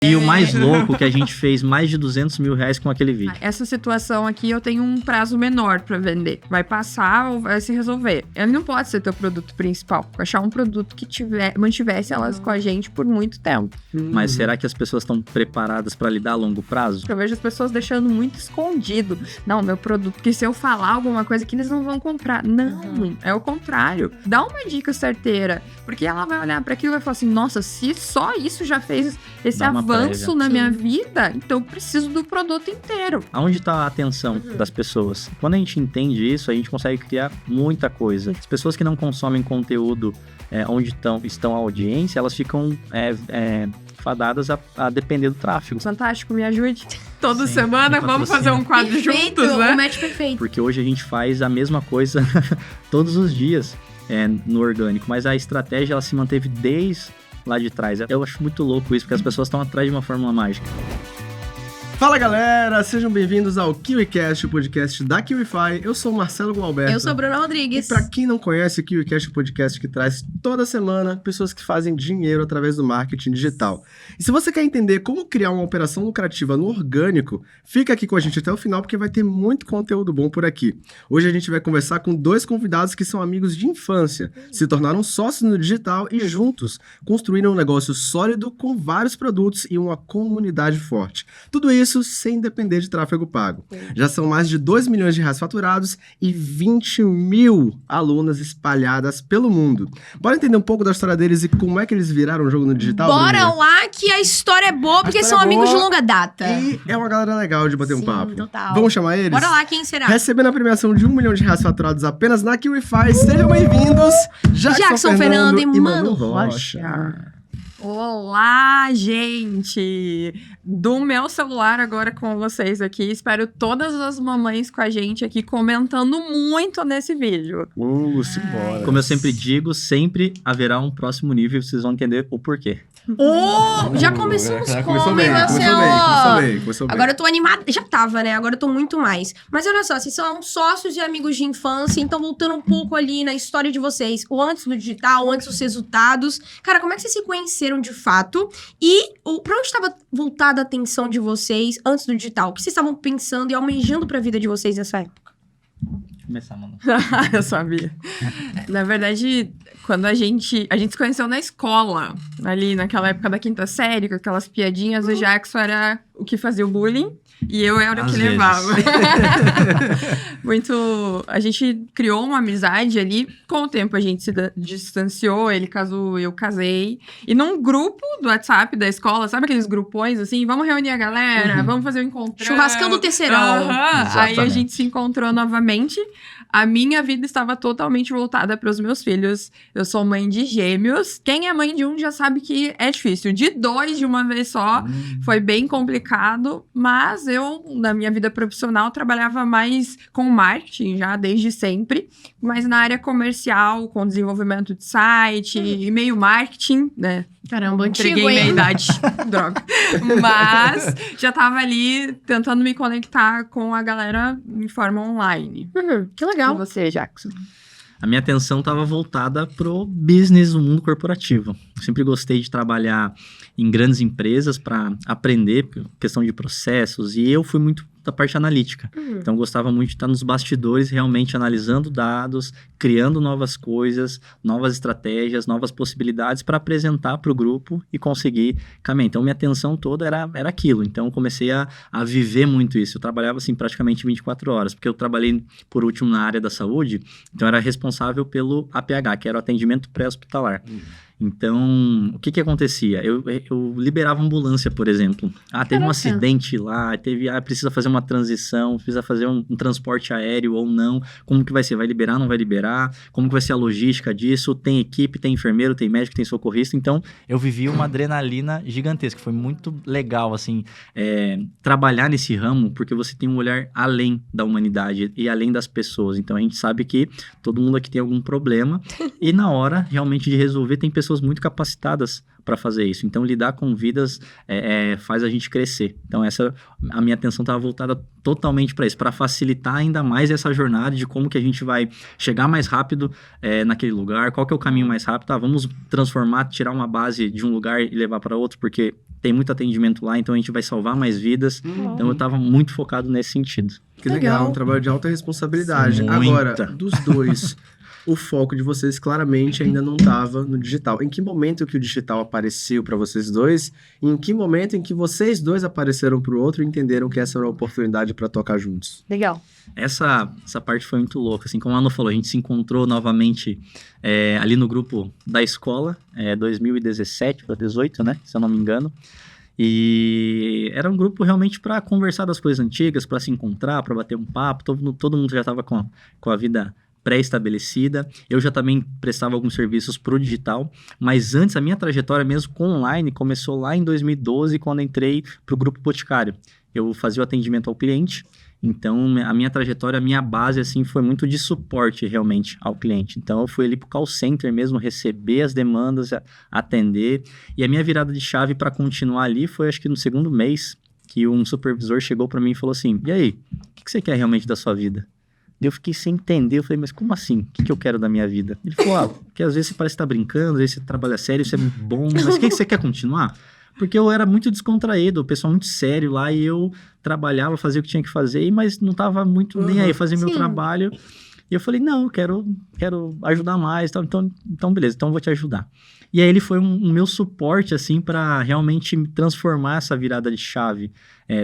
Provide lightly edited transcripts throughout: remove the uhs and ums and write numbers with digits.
E o mais louco que a gente fez mais de 200 mil reais com aquele vídeo. Essa situação aqui eu tenho um prazo menor pra vender. Vai passar ou vai se resolver. Ele não pode ser teu produto principal. Achar um produto que mantivesse elas com a gente por muito tempo. Mas será que as pessoas estão preparadas para lidar a longo prazo? Eu vejo as pessoas deixando muito escondido. Não, meu produto, porque se eu falar alguma coisa que eles não vão comprar. Não, é o contrário. Dá uma dica certeira. Porque ela vai olhar pra aquilo e vai falar assim, nossa, se só isso já fez esse avanço na minha vida, então eu preciso do produto inteiro. Aonde está a atenção das pessoas? Quando a gente entende isso, a gente consegue criar muita coisa. As pessoas que não consomem conteúdo onde estão a audiência, elas ficam fadadas a depender do tráfego. Fantástico, me ajude. Toda Sim, semana vamos fazer um quadro perfeito, juntos, né? Um match perfeito. Porque hoje a gente faz a mesma coisa todos os dias no orgânico, mas a estratégia ela se manteve desde lá de trás. Eu acho muito louco isso, porque as pessoas estão atrás de uma fórmula mágica. Fala galera, sejam bem-vindos ao KiwiCast, o podcast da KiwiFi. Eu sou o Marcelo Gualberto. Eu sou a Bruna Rodrigues. E pra quem não conhece, o KiwiCast é o podcast que traz toda semana pessoas que fazem dinheiro através do marketing digital. E se você quer entender como criar uma operação lucrativa no orgânico, fica aqui com a gente até o final, porque vai ter muito conteúdo bom por aqui. Hoje a gente vai conversar com dois convidados que são amigos de infância, se tornaram sócios no digital e juntos construíram um negócio sólido com vários produtos e uma comunidade forte. Tudo isso sem depender de tráfego pago. Já são mais de 2 milhões de reais faturados e 20 mil alunas espalhadas pelo mundo. Bora entender um pouco da história deles e como é que eles viraram o jogo no digital? Bora Bruno? lá que a história é boa, porque são amigos de longa data. E é uma galera legal de bater um papo. Total. Vamos chamar eles? Bora lá, quem será? Recebendo a premiação de 1 milhão de reais faturados apenas na KiwiFi, sejam bem-vindos, Jackson Fernando e Mano Rocha. Olá, gente! Do meu celular agora com vocês aqui. Espero todas as mamães com a gente aqui comentando muito nesse vídeo. Simbora. Como eu sempre digo, sempre haverá um próximo nível e vocês vão entender o porquê. Já começamos Já com começou bem, começou bem. Agora eu tô animada. Já tava, né? Agora eu tô muito mais. Mas olha só, vocês são sócios e amigos de infância, então voltando um pouco ali na história de vocês, o antes do digital, o antes dos resultados. Cara, como é que vocês se conheceram de fato? E pra onde estava voltada a atenção de vocês antes do digital? O que vocês estavam pensando e almejando pra vida de vocês nessa época? Começar, mano. Eu sabia. Na verdade, quando a gente se conheceu na escola, ali naquela época da quinta série, com aquelas piadinhas, o Jackson era o que fazia o bullying e eu era o que levava. A gente criou uma amizade ali, com o tempo a gente se distanciou, ele casou, eu casei. E num grupo do WhatsApp da escola, sabe aqueles grupões assim, vamos reunir a galera, vamos fazer um encontrão. Churrascão do terceirão. Aí a gente se encontrou novamente. A minha vida estava totalmente voltada para os meus filhos. Eu sou mãe de gêmeos. Quem é mãe de um já sabe que é difícil. De 2 de uma vez só, foi bem complicado. Mas eu, na minha vida profissional, trabalhava mais com marketing já desde sempre. Mas na área comercial, com desenvolvimento de site, e-mail marketing, né? Caramba, Entreguei antigo, minha hein? idade. Droga. Mas já tava ali tentando me conectar com a galera em forma online. Que E legal. você, Jackson? A minha atenção estava voltada pro business, o mundo corporativo. Eu sempre gostei de trabalhar em grandes empresas para aprender questão de processos e eu fui muito da parte analítica. Então, eu gostava muito de estar nos bastidores, realmente analisando dados, criando novas coisas, novas estratégias, novas possibilidades para apresentar para o grupo e conseguir caminhar. Então, minha atenção toda era aquilo. Então, eu comecei a viver muito isso. Eu trabalhava, assim, praticamente 24 horas, porque eu trabalhei, por último, na área da saúde, então, eu era responsável pelo APH, que era o atendimento pré-hospitalar. Então, o que acontecia? Eu liberava ambulância, por exemplo. Teve um acidente lá, precisa fazer uma transição, precisa fazer um transporte aéreo ou não. Como que vai ser? Vai liberar, não vai liberar? Como que vai ser a logística disso? Tem equipe, tem enfermeiro, tem médico, tem socorrista. Então, eu vivi uma adrenalina gigantesca. Foi muito legal, assim, trabalhar nesse ramo, porque você tem um olhar além da humanidade e além das pessoas. Então, a gente sabe que todo mundo aqui tem algum problema e na hora, realmente, de resolver, tem pessoas pessoas muito capacitadas para fazer isso. Então, lidar com vidas faz a gente crescer. Então, a minha atenção estava voltada totalmente para isso, para facilitar ainda mais essa jornada de como que a gente vai chegar mais rápido naquele lugar, qual que é o caminho mais rápido. Vamos transformar, tirar uma base de um lugar e levar para outro, porque tem muito atendimento lá, então a gente vai salvar mais vidas. Então, eu estava muito focado nesse sentido. Que legal, um trabalho de alta responsabilidade. Muita. Agora, dos dois, o foco de vocês claramente ainda não estava no digital. Em que momento que o digital apareceu para vocês dois? E em que momento em que vocês dois apareceram para o outro e entenderam que essa era uma oportunidade para tocar juntos? Legal. Essa parte foi muito louca. Assim, como a Anu falou, a gente se encontrou novamente ali no grupo da escola, 2017 para 2018, né? Se eu não me engano. E era um grupo realmente para conversar das coisas antigas, para se encontrar, para bater um papo. Todo mundo já estava com a vida pré-estabelecida. Eu já também prestava alguns serviços para o digital, mas antes a minha trajetória mesmo com online começou lá em 2012, quando entrei para o Grupo Boticário. Eu fazia o atendimento ao cliente, então a minha trajetória, a minha base assim, foi muito de suporte realmente ao cliente. Então eu fui ali para o call center mesmo, receber as demandas, atender, e a minha virada de chave para continuar ali foi acho que no segundo mês, que um supervisor chegou para mim e falou assim: e aí, o que você quer realmente da sua vida? Eu fiquei sem entender, eu falei, mas como assim? O que eu quero da minha vida? Ele falou, porque às vezes você parece estar brincando, às vezes você trabalha sério, isso é bom, mas o que você quer continuar? Porque eu era muito descontraído, o pessoal muito sério lá, e eu trabalhava, fazia o que tinha que fazer, mas não estava muito nem aí, fazia meu trabalho. E eu falei, não, eu quero ajudar mais, então beleza, então eu vou te ajudar. E aí ele foi um meu suporte, assim, para realmente transformar essa virada de chave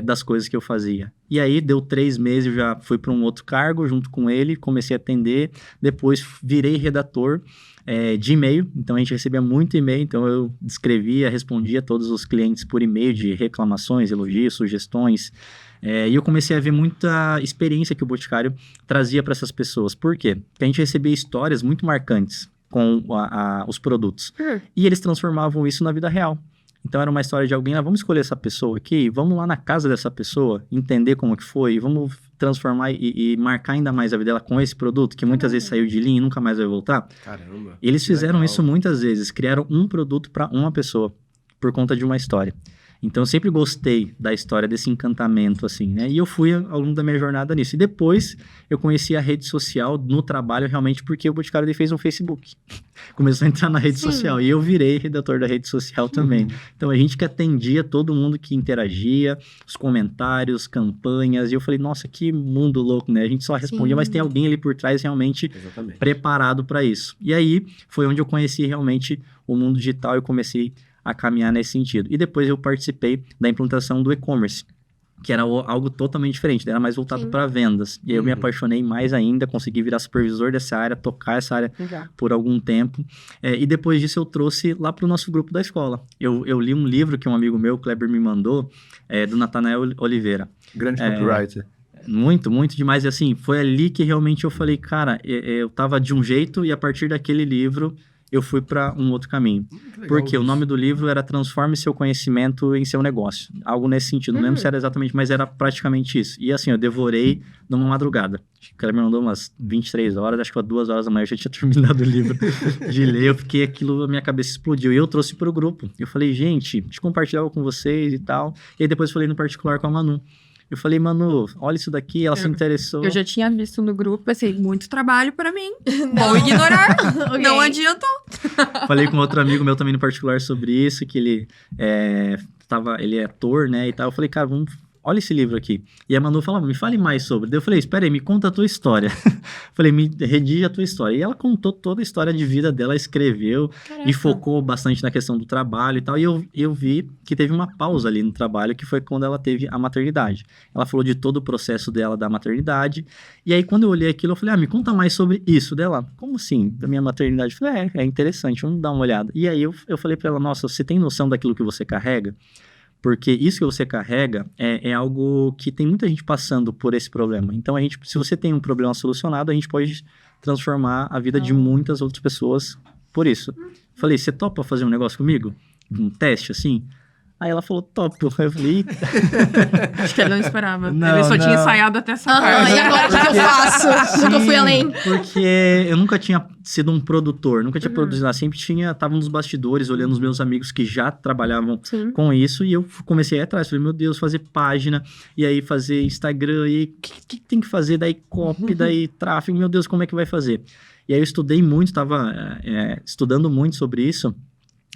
das coisas que eu fazia. E aí deu 3 meses, eu já fui para um outro cargo junto com ele, comecei a atender, depois virei redator de e-mail, então a gente recebia muito e-mail, então eu escrevia, respondia a todos os clientes por e-mail de reclamações, elogios, sugestões, e eu comecei a ver muita experiência que o Boticário trazia para essas pessoas. Por quê? Porque a gente recebia histórias muito marcantes com os produtos. E eles transformavam isso na vida real. Então era uma história de alguém, vamos escolher essa pessoa aqui, vamos lá na casa dessa pessoa, entender como que foi, vamos transformar e marcar ainda mais a vida dela com esse produto, que muitas vezes saiu de linha e nunca mais vai voltar. Caramba. Eles fizeram isso muitas vezes, criaram um produto para uma pessoa, por conta de uma história. Então, eu sempre gostei da história, desse encantamento, assim, né? E eu fui ao longo da minha jornada nisso. E depois, eu conheci a rede social no trabalho, realmente, porque o Boticário fez um Facebook. Começou a entrar na rede social. E eu virei redator da rede social também. Então, a gente que atendia todo mundo que interagia, os comentários, campanhas. E eu falei, nossa, que mundo louco, né? A gente só respondia, mas tem alguém ali por trás realmente preparado para isso. E aí, foi onde eu conheci realmente o mundo digital e comecei a caminhar nesse sentido. E depois eu participei da implantação do e-commerce, que era algo totalmente diferente, era mais voltado para vendas. E aí eu me apaixonei mais ainda, consegui virar supervisor dessa área, tocar essa área por algum tempo. E depois disso eu trouxe lá para o nosso grupo da escola. Eu li um livro que um amigo meu, Kleber, me mandou, do Natanael Oliveira. Grande copywriter. Muito, muito demais. E assim, foi ali que realmente eu falei, cara, eu tava de um jeito e a partir daquele livro eu fui para um outro caminho. Porque o nome do livro era Transforme Seu Conhecimento em Seu Negócio. Algo nesse sentido. Não lembro se era exatamente, mas era praticamente isso. E assim, eu devorei numa madrugada. Acho que o cara me mandou umas 23 horas, acho que 2 horas da manhã eu já tinha terminado o livro de ler. Eu fiquei, aquilo, a minha cabeça explodiu. E eu trouxe para o grupo. Eu falei, gente, deixa eu compartilhar com vocês e tal. E aí depois eu falei no particular com a Manu. Eu falei, Manu, olha isso daqui, ela se interessou. Eu já tinha visto no grupo, pensei, muito trabalho pra mim. Vou ignorar, não adiantou. Falei com outro amigo meu também no particular sobre isso, que ele ele é ator, né, e tal. Eu falei, cara, olha esse livro aqui. E a Manu falava, me fale mais sobre. Daí eu falei, espera aí, me conta a tua história. Falei, me redige a tua história. E ela contou toda a história de vida dela, escreveu. Caraca. E focou bastante na questão do trabalho e tal. E eu vi que teve uma pausa ali no trabalho, que foi quando ela teve a maternidade. Ela falou de todo o processo dela da maternidade. E aí, quando eu olhei aquilo, eu falei, me conta mais sobre isso dela. Como assim? Da minha maternidade? Eu falei, é interessante, vamos dar uma olhada. E aí, eu falei pra ela, nossa, você tem noção daquilo que você carrega? Porque isso que você carrega é algo que tem muita gente passando por esse problema. Então, se você tem um problema solucionado, a gente pode transformar a vida de muitas outras pessoas por isso. Falei, você topa fazer um negócio comigo? Um teste, assim? Aí ela falou, top. Eu falei, Acho que ele não esperava. Não, ele só tinha não. ensaiado até essa Aham, parte. e agora o que eu faço? Nunca fui além. Porque eu nunca tinha sido um produtor, nunca tinha produzido nada. Sempre tava nos bastidores, olhando os meus amigos que já trabalhavam Sim. com isso. E eu comecei a ir atrás. Falei, meu Deus, fazer página. E aí fazer Instagram. E aí, o que tem que fazer? Daí copy, daí tráfego. Meu Deus, como é que vai fazer? E aí eu estudei muito, estava estudando muito sobre isso.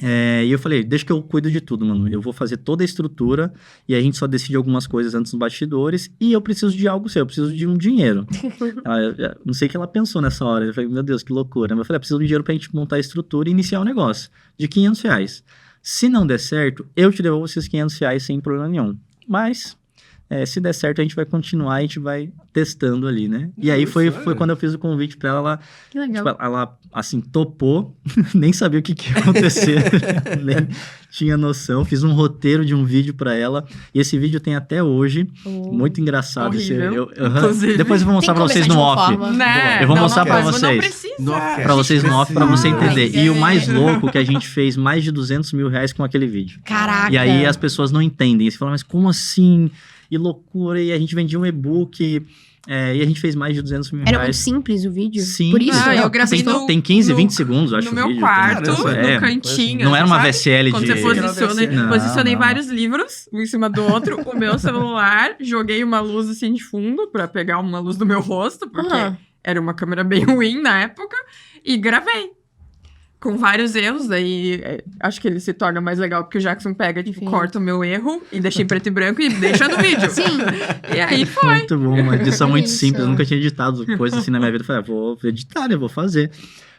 E eu falei, deixa que eu cuido de tudo, mano. Eu vou fazer toda a estrutura e a gente só decide algumas coisas antes nos bastidores e eu preciso de algo seu, eu preciso de um dinheiro. Não sei o que ela pensou nessa hora. Eu falei, meu Deus, que loucura. Mas eu falei, preciso de um dinheiro pra gente montar a estrutura e iniciar o negócio. De R$500. Se não der certo, eu te devolvo esses R$500 sem problema nenhum. Mas... se der certo, a gente vai continuar, a gente vai testando ali, né? E aí foi quando eu fiz o convite pra ela, Que legal. tipo, ela assim, topou, nem sabia o que ia acontecer, nem tinha noção. Fiz um roteiro de um vídeo pra ela, e esse vídeo tem até hoje, muito engraçado. Horrível, inclusive. Depois eu vou mostrar pra vocês no off. Né? Eu vou Não, mostrar pra não vocês. Não precisa. Pra vocês no off, pra você entender. Mas E o mais louco é que a gente fez mais de R$200 mil com aquele vídeo. Caraca. E aí as pessoas não entendem. Você fala, mas como assim? E loucura, e a gente vendia um e-book, e a gente fez mais de R$200 mil. Era muito simples o vídeo? Sim. Por isso? Eu gravei tem 15, 20 segundos, acho. No o meu vídeo, quarto, tem- no cantinho. Não era uma sabe? VSL Quando de... você Não, posicionei não. vários livros, um em cima do outro, o meu celular, joguei uma luz assim de fundo pra pegar uma luz do meu rosto, porque Aham. era uma câmera bem ruim na época, e gravei. Com vários erros, daí acho que ele se torna mais legal, porque o Jackson pega, tipo, Sim. corta o meu erro e deixa em preto e branco e deixa no vídeo. Sim. E aí foi. Muito bom, uma edição muito Isso. simples. Eu nunca tinha editado coisa assim na minha vida. Eu falei, vou editar, né? Vou fazer.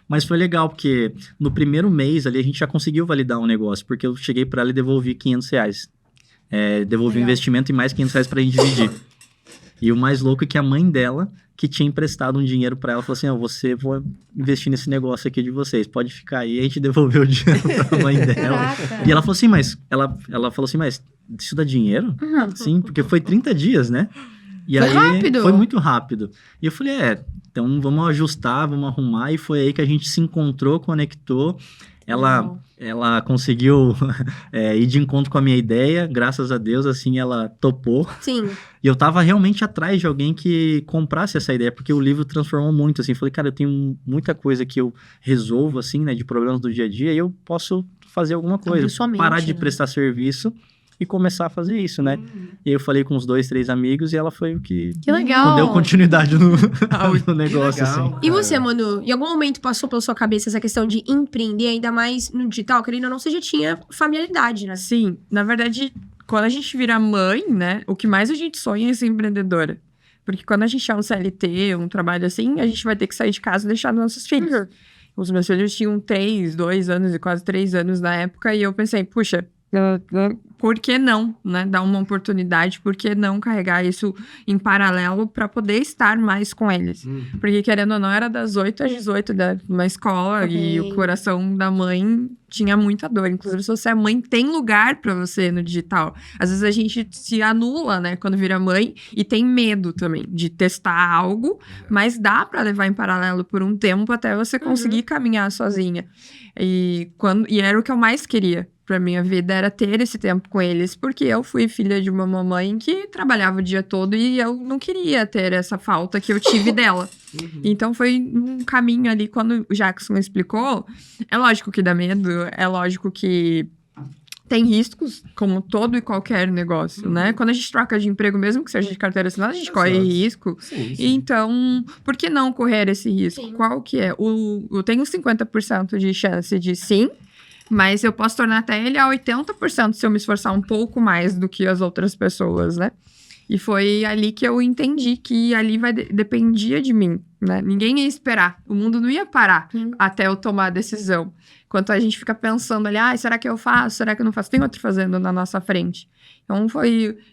Mas foi legal, porque no primeiro mês ali a gente já conseguiu validar um negócio, porque eu cheguei pra ela e devolvi R$500. Devolvi o Legal. investimento e mais R$500 pra gente dividir. E o mais louco é que a mãe dela, que tinha emprestado um dinheiro pra ela, falou assim, vou investir nesse negócio aqui de vocês, pode ficar aí. A gente devolveu o dinheiro pra mãe dela. Caraca. E ela falou assim, mas isso dá dinheiro? Uhum. Sim, porque foi 30 dias, né? E Foi aí rápido. foi muito rápido. E eu falei, então vamos ajustar, vamos arrumar. E foi aí que a gente se encontrou, conectou. Ela conseguiu ir de encontro com a minha ideia, graças a Deus, assim, ela topou. Sim. E eu tava realmente atrás de alguém que comprasse essa ideia, porque o livro transformou muito, assim. Falei, cara, eu tenho muita coisa que eu resolvo, assim, né, de problemas do dia a dia, e eu posso fazer alguma coisa. Abriu sua mente, Parar de né? prestar serviço e começar a fazer isso, né? E aí eu falei com uns 2, 3 amigos, e ela foi o que legal. deu continuidade no negócio, legal. assim. E você, Manu, em algum momento passou pela sua cabeça essa questão de empreender, ainda mais no digital? Querendo ou não, você já tinha familiaridade, né? Sim, na verdade, quando a gente vira mãe, né, o que mais a gente sonha é ser empreendedora. Porque quando a gente é um CLT, um trabalho assim, a gente vai ter que sair de casa e deixar nossos filhos. Os meus filhos tinham 2 anos e quase 3 anos na época, e eu pensei, puxa, por que não, né? Dar uma oportunidade, por que não carregar isso em paralelo para poder estar mais com eles? Porque, querendo ou não, era das 8 às 18 na escola e o coração da mãe tinha muita dor. Inclusive, se você é mãe, tem lugar para você no digital. Às vezes a gente se anula, né, quando vira mãe e tem medo também de testar algo, mas dá para levar em paralelo por um tempo até você conseguir caminhar sozinha. E era o que eu mais queria pra minha vida, era ter esse tempo com eles, porque eu fui filha de uma mamãe que trabalhava o dia todo e eu não queria ter essa falta que eu tive dela. Então foi um caminho ali, quando o Jackson explicou, é lógico que dá medo, é lógico que tem riscos, como todo e qualquer negócio, né? Quando a gente troca de emprego, mesmo que seja de carteira assinada, a gente corre risco. Sim. Então, por que não correr esse risco? Sim. Qual que é? Eu tenho 50% de chance de sim, mas eu posso tornar até ele a 80% se eu me esforçar um pouco mais do que as outras pessoas, né? E foi ali que eu entendi que ali dependia de mim, né? Ninguém ia esperar. O mundo não ia parar até eu tomar a decisão. Enquanto a gente fica pensando ali, será que eu faço? Será que eu não faço? Tem outro fazendo na nossa frente. Então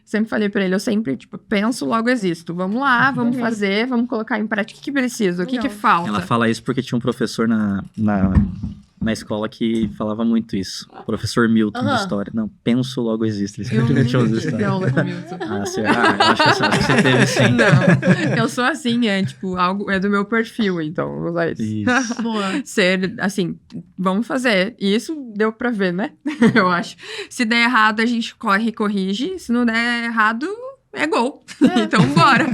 sempre falei pra ele, eu sempre, penso, logo existo. Vamos lá, vamos fazer, vamos colocar em prática. O que precisa? O que falta? Ela fala isso porque tinha um professor na escola que falava muito isso. O professor Milton de história. Não, penso, logo existe. Ele sempre tinha usado isso. Eu aula com Milton. Eu acho que você teve sim. Não, eu sou assim, é do meu perfil, então, vou usar isso. Boa. Ser, assim, vamos fazer. E isso deu pra ver, né? Eu acho. Se der errado, a gente corre e corrige. Se não der errado, é gol. Então, bora.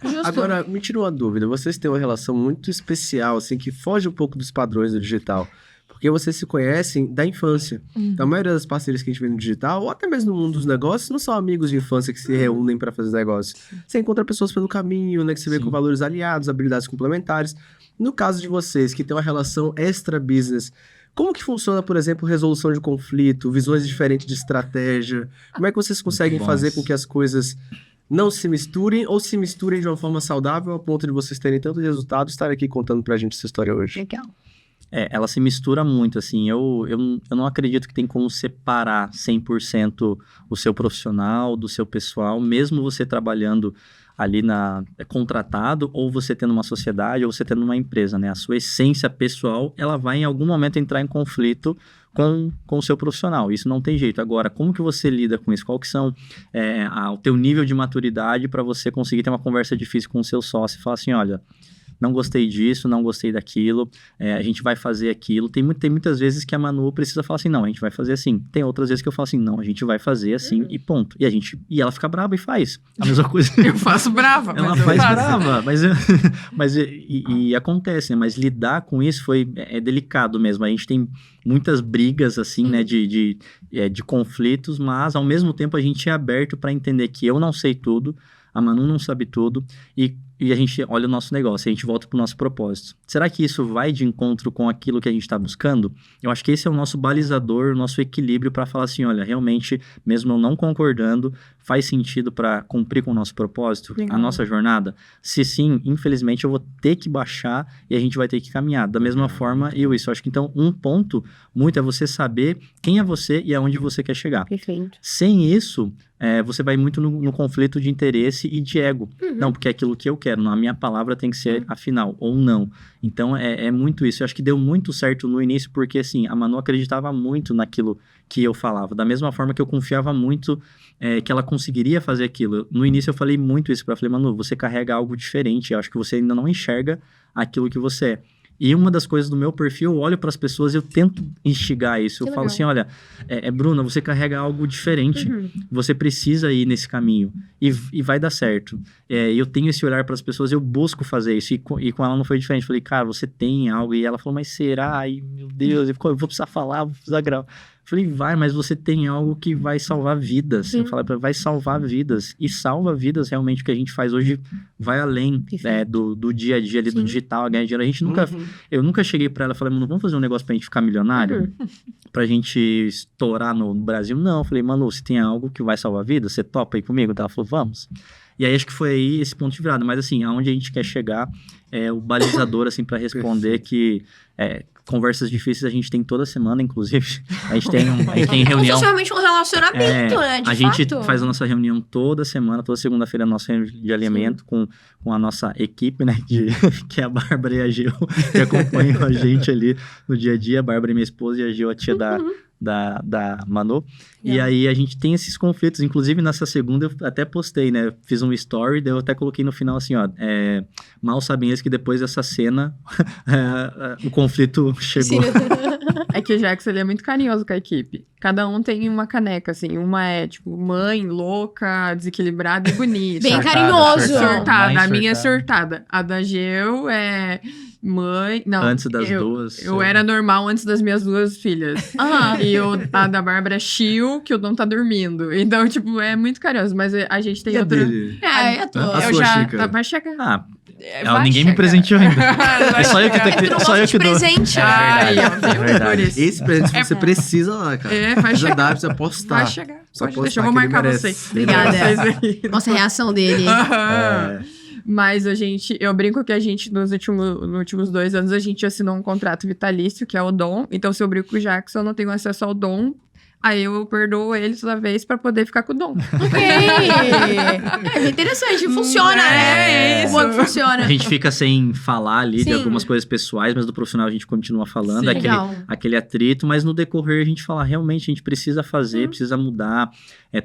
Justo. Agora, me tira uma dúvida. Vocês têm uma relação muito especial, assim, que foge um pouco dos padrões do digital. Porque vocês se conhecem da infância. Então, a maioria das parcerias que a gente vê no digital, ou até mesmo no mundo dos negócios, não são amigos de infância que se reúnem para fazer negócio. Você encontra pessoas pelo caminho, né? Que você vê com valores aliados, habilidades complementares. No caso de vocês, que tem uma relação extra-business, como que funciona, por exemplo, resolução de conflito, visões diferentes de estratégia? Como é que vocês conseguem fazer com que as coisas não se misturem ou se misturem de uma forma saudável a ponto de vocês terem tanto resultado e estar aqui contando pra gente essa história hoje? Legal. Ela se mistura muito, assim, eu não acredito que tem como separar 100% o seu profissional do seu pessoal, mesmo você trabalhando ali contratado, ou você tendo uma sociedade, ou você tendo uma empresa, né? A sua essência pessoal, ela vai em algum momento entrar em conflito com o seu profissional, isso não tem jeito. Agora, como que você lida com isso? Qual que são o teu nível de maturidade para você conseguir ter uma conversa difícil com o seu sócio e falar assim, olha, não gostei disso, não gostei daquilo, a gente vai fazer aquilo. Tem muitas vezes que a Manu precisa falar assim, não, a gente vai fazer assim. Tem outras vezes que eu falo assim, não, a gente vai fazer assim e ponto. E ela fica brava e faz a mesma coisa. Eu faço brava, Ela faz brava, mas acontece, né? Mas lidar com isso é delicado mesmo. A gente tem muitas brigas, assim, né, de conflitos, mas ao mesmo tempo a gente é aberto para entender que eu não sei tudo, a Manu não sabe tudo, e a gente olha o nosso negócio, a gente volta para o nosso propósito. Será que isso vai de encontro com aquilo que a gente está buscando? Eu acho que esse é o nosso balizador, o nosso equilíbrio para falar assim, olha, realmente, mesmo eu não concordando, faz sentido para cumprir com o nosso propósito, a nossa jornada? Se sim, infelizmente eu vou ter que baixar e a gente vai ter que caminhar. Da mesma forma, eu acho que então um ponto muito é você saber quem é você e aonde você quer chegar. Perfeito. Sem isso, você vai muito no conflito de interesse e de ego. Não, porque é aquilo que eu quero. A minha palavra tem que ser a final, ou não. Então, é muito isso. Eu acho que deu muito certo no início, porque, assim, a Manu acreditava muito naquilo que eu falava. Da mesma forma que eu confiava muito que ela conseguiria fazer aquilo. No início, eu falei muito isso pra ela. Falei, Manu, você carrega algo diferente. Eu acho que você ainda não enxerga aquilo que você é. E uma das coisas do meu perfil, eu olho para as pessoas e eu tento instigar isso. Eu falo assim, olha, Bruna, você carrega algo diferente. Você precisa ir nesse caminho. E vai dar certo. Eu tenho esse olhar para as pessoas, eu busco fazer isso. E com ela não foi diferente. Eu falei, cara, você tem algo. E ela falou, mas será? Ai, meu Deus, eu vou precisar falar, vou precisar gravar. Eu falei, vai, mas você tem algo que vai salvar vidas. Eu falei, vai salvar vidas. E salva vidas, realmente, o que a gente faz hoje vai além do dia a dia ali, do digital, ganhar dinheiro. A gente nunca... Eu nunca cheguei pra ela e falei, mano, vamos fazer um negócio pra gente ficar milionário? Pra gente estourar no Brasil? Não, eu falei, Manu, se tem algo que vai salvar vidas, você topa aí comigo? Ela falou, vamos. E aí, acho que foi aí esse ponto de virada. Mas, assim, aonde a gente quer chegar é o balizador, assim, pra responder que... conversas difíceis a gente tem toda semana, inclusive. A gente tem reunião. Isso é realmente um relacionamento, né? A gente faz a nossa reunião toda semana, toda segunda-feira, a nossa reunião de alinhamento com a nossa equipe, né? Que é a Bárbara e a Gil, que acompanham a gente ali no dia a dia. A Bárbara é minha esposa e a Gil, a tia da Manu. E aí a gente tem esses conflitos. Inclusive, nessa segunda eu até postei, né? Fiz um story, daí eu até coloquei no final assim, ó. Mal sabem eles que depois dessa cena o conflito chegou. É que o Jackson, ele é muito carinhoso com a equipe. Cada um tem uma caneca, assim. Uma é, tipo, mãe, louca, desequilibrada e bonita. Bem carinhoso. Surtada. A minha é surtada. A da Geu é... mãe... Não, antes das duas. Eu era normal antes das minhas duas filhas. E a da Bárbara é chill, que o Dom tá dormindo. Então, tipo, é muito carinhoso. Mas a gente tem outra... É tua. Eu sua já... xícara. Vai chegar. Ninguém me presenteou ainda. É só eu que dou. Presente. É verdade. Esse presente você precisa lá, cara. Vai chegar. Já dá, precisa postar. Vai chegar. Só Deixa postar eu vou que ele marcar merece. vocês. Obrigada. Vocês aí. Nossa, a reação dele. Mas eu brinco que a gente, nos últimos 2 anos, a gente assinou um contrato vitalício, que é o Dom. Então, se eu brinco com o Jackson, eu não tenho acesso ao Dom Aí eu perdoo ele toda vez pra poder ficar com o Dom. É interessante, funciona, né? É isso. Como funciona. A gente fica sem falar ali de Sim. algumas coisas pessoais, mas do profissional a gente continua falando, Sim. Legal. aquele atrito, mas no decorrer a gente fala, realmente a gente precisa fazer, precisa mudar,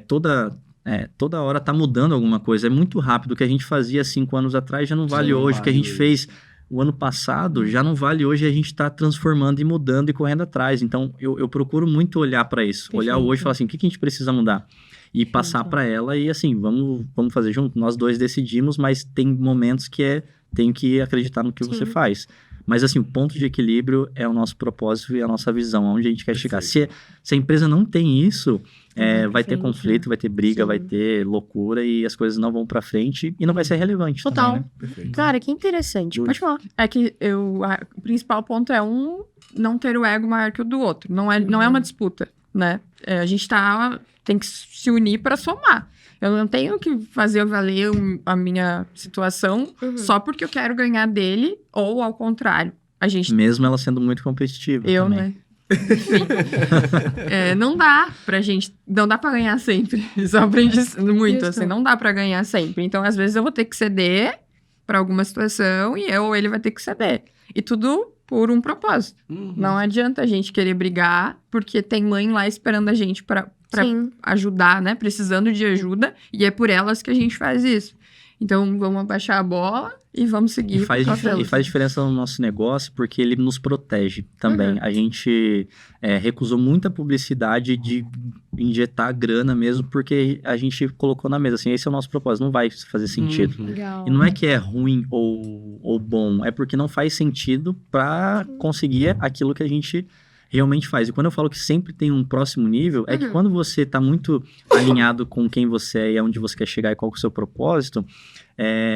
toda hora tá mudando alguma coisa, é muito rápido, o que a gente fazia 5 anos atrás já não vale não hoje, o que a vale gente hoje. fez o ano passado já não vale hoje, e a gente tá transformando e mudando e correndo atrás, então eu procuro muito olhar para isso, olhar Perfeito. hoje e falar assim, o que a gente precisa mudar? E passar para ela e assim, vamos fazer junto, nós dois decidimos, mas tem momentos que tenho que acreditar no que você faz. Mas assim, o ponto de equilíbrio é o nosso propósito e a nossa visão, onde a gente quer chegar. Se a empresa não tem isso, vai ter Perfeito. conflito, vai ter briga, Sim. vai ter loucura e as coisas não vão pra frente e não vai ser relevante. Total. Também, né? Perfeito. Cara, que interessante. Pode falar. É que o principal ponto é não ter o ego maior que o do outro. Não é uma disputa, né? A gente tem que se unir para somar. Eu não tenho que fazer valer a minha situação só porque eu quero ganhar dele, ou ao contrário. A gente Mesmo ela sendo muito competitiva. Eu, também. né? Enfim. Não dá pra gente. Não dá pra ganhar sempre. Isso eu aprendi muito, Justo. assim. Não dá pra ganhar sempre. Então, às vezes, eu vou ter que ceder pra alguma situação ou ele vai ter que ceder. E tudo por um propósito. Não adianta a gente querer brigar porque tem mãe lá esperando a gente pra Sim. ajudar, né? Precisando de ajuda. E é por elas que a gente faz isso. Então, vamos abaixar a bola e vamos seguir. E faz diferença no nosso negócio porque ele nos protege também. A gente recusou muita publicidade de injetar grana mesmo porque a gente colocou na mesa assim, esse é o nosso propósito, não vai fazer sentido. Legal. E não é que é ruim ou bom, é porque não faz sentido para conseguir aquilo que a gente realmente faz. E quando eu falo que sempre tem um próximo nível, é que quando você tá muito alinhado com quem você é e aonde você quer chegar e qual que é o seu propósito,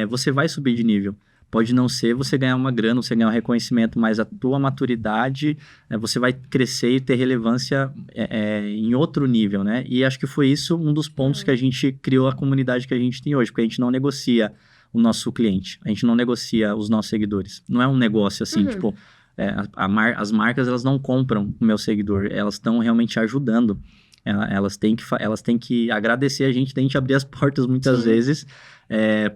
você vai subir de nível. Pode não ser você ganhar uma grana, você ganhar um reconhecimento, mas a tua maturidade, você vai crescer e ter relevância em outro nível, né? E acho que foi isso um dos pontos que a gente criou a comunidade que a gente tem hoje, porque a gente não negocia o nosso cliente, a gente não negocia os nossos seguidores. Não é um negócio assim, tipo... as marcas, elas não compram o meu seguidor, elas estão realmente ajudando. Elas têm que agradecer a gente abrir as portas muitas vezes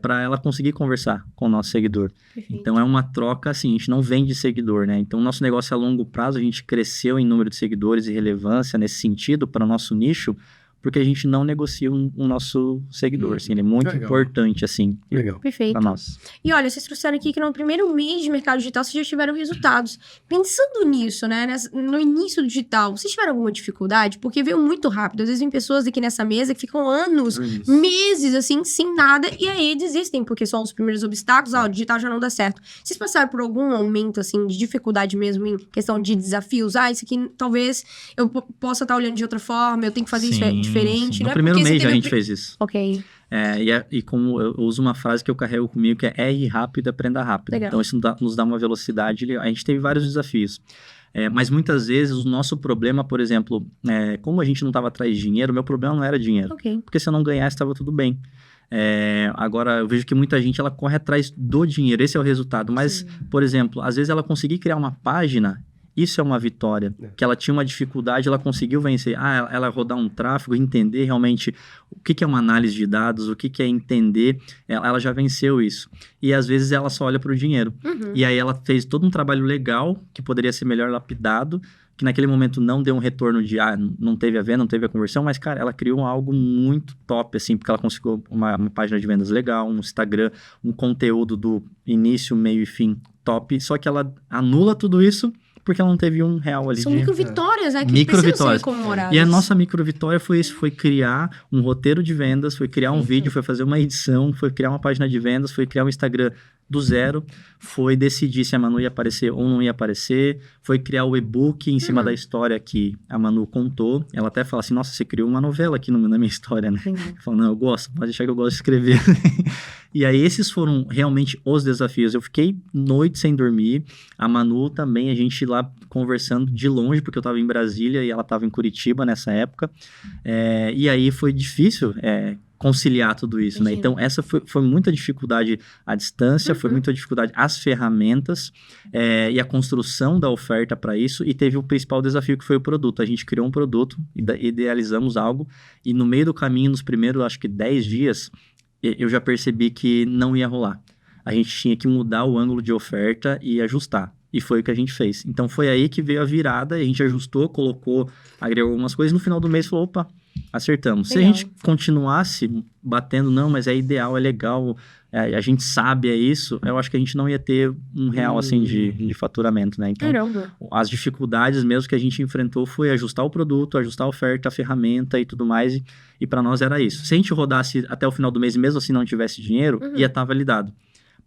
para ela conseguir conversar com o nosso seguidor. Perfeito. Então é uma troca assim, a gente não vende seguidor, né? Então o nosso negócio é a longo prazo, a gente cresceu em número de seguidores e relevância nesse sentido para o nosso nicho, porque a gente não negocia o nosso seguidor, assim, ele é muito Legal. importante, assim, Legal. Perfeito. para nós. E olha, vocês trouxeram aqui que no primeiro mês de mercado digital vocês já tiveram resultados. Pensando nisso, né, no início do digital, vocês tiveram alguma dificuldade? Porque veio muito rápido. Às vezes vem pessoas aqui nessa mesa que ficam anos, meses, assim, sem nada, e aí desistem, porque são os primeiros obstáculos, o digital já não dá certo. Vocês passaram por algum aumento, assim, de dificuldade mesmo em questão de desafios? Isso aqui talvez eu possa estar olhando de outra forma, eu tenho que fazer isso diferente, sim. né? No primeiro Porque mês você a teve gente fez isso. Ok. E como eu uso uma frase que eu carrego comigo, que é erre rápido, aprenda rápido. Legal. Então, isso nos dá uma velocidade. A gente teve vários desafios. Mas muitas vezes o nosso problema, por exemplo, como a gente não estava atrás de dinheiro, meu problema não era dinheiro. Ok. Porque se eu não ganhasse, estava tudo bem. Agora, eu vejo que muita gente, ela corre atrás do dinheiro. Esse é o resultado. Mas, por exemplo, às vezes ela conseguir criar uma página... Isso é uma vitória, que ela tinha uma dificuldade, ela conseguiu vencer. Ela rodar um tráfego, entender realmente o que é uma análise de dados, o que é entender, ela já venceu isso. E às vezes ela só olha para o dinheiro. E aí ela fez todo um trabalho legal, que poderia ser melhor lapidado, que naquele momento não deu um retorno de, não teve a venda, não teve a conversão, mas, cara, ela criou algo muito top, assim, porque ela conseguiu uma página de vendas legal, um Instagram, um conteúdo do início, meio e fim top, só que ela anula tudo isso porque ela não teve R$1 ali São de... micro-vitórias, né? Que Micro-vitórias. precisam ser comemoradas. E a nossa micro-vitória foi isso, foi criar um roteiro de vendas, foi criar um vídeo, foi fazer uma edição, foi criar uma página de vendas, foi criar um Instagram do zero, foi decidir se a Manu ia aparecer ou não ia aparecer, foi criar o e-book em cima da história que a Manu contou. Ela até fala assim, nossa, você criou uma novela aqui na minha história, né? Eu falo, não, eu gosto, pode deixar que eu gosto de escrever. E aí esses foram realmente os desafios. Eu fiquei noite sem dormir, a Manu também, a gente lá conversando de longe, porque eu estava em Brasília e ela estava em Curitiba nessa época. E aí foi difícil conciliar tudo isso, né? Imagino. Então, essa foi muita dificuldade à distância, foi muita dificuldade as ferramentas e a construção da oferta para isso, e teve o principal desafio que foi o produto. A gente criou um produto, idealizamos algo, e no meio do caminho, nos primeiros, acho que 10 dias, eu já percebi que não ia rolar. A gente tinha que mudar o ângulo de oferta e ajustar. E foi o que a gente fez. Então, foi aí que veio a virada, a gente ajustou, colocou, agregou algumas coisas, no final do mês falou, opa, acertamos. Legal. Se a gente continuasse batendo, não, mas é ideal, é legal, a gente sabe, é isso, eu acho que a gente não ia ter R$1 assim de faturamento, né? Então, Caramba. as dificuldades mesmo que a gente enfrentou foi ajustar o produto, ajustar a oferta, a ferramenta e tudo mais, e para nós era isso. Se a gente rodasse até o final do mês e mesmo assim não tivesse dinheiro, ia estar validado.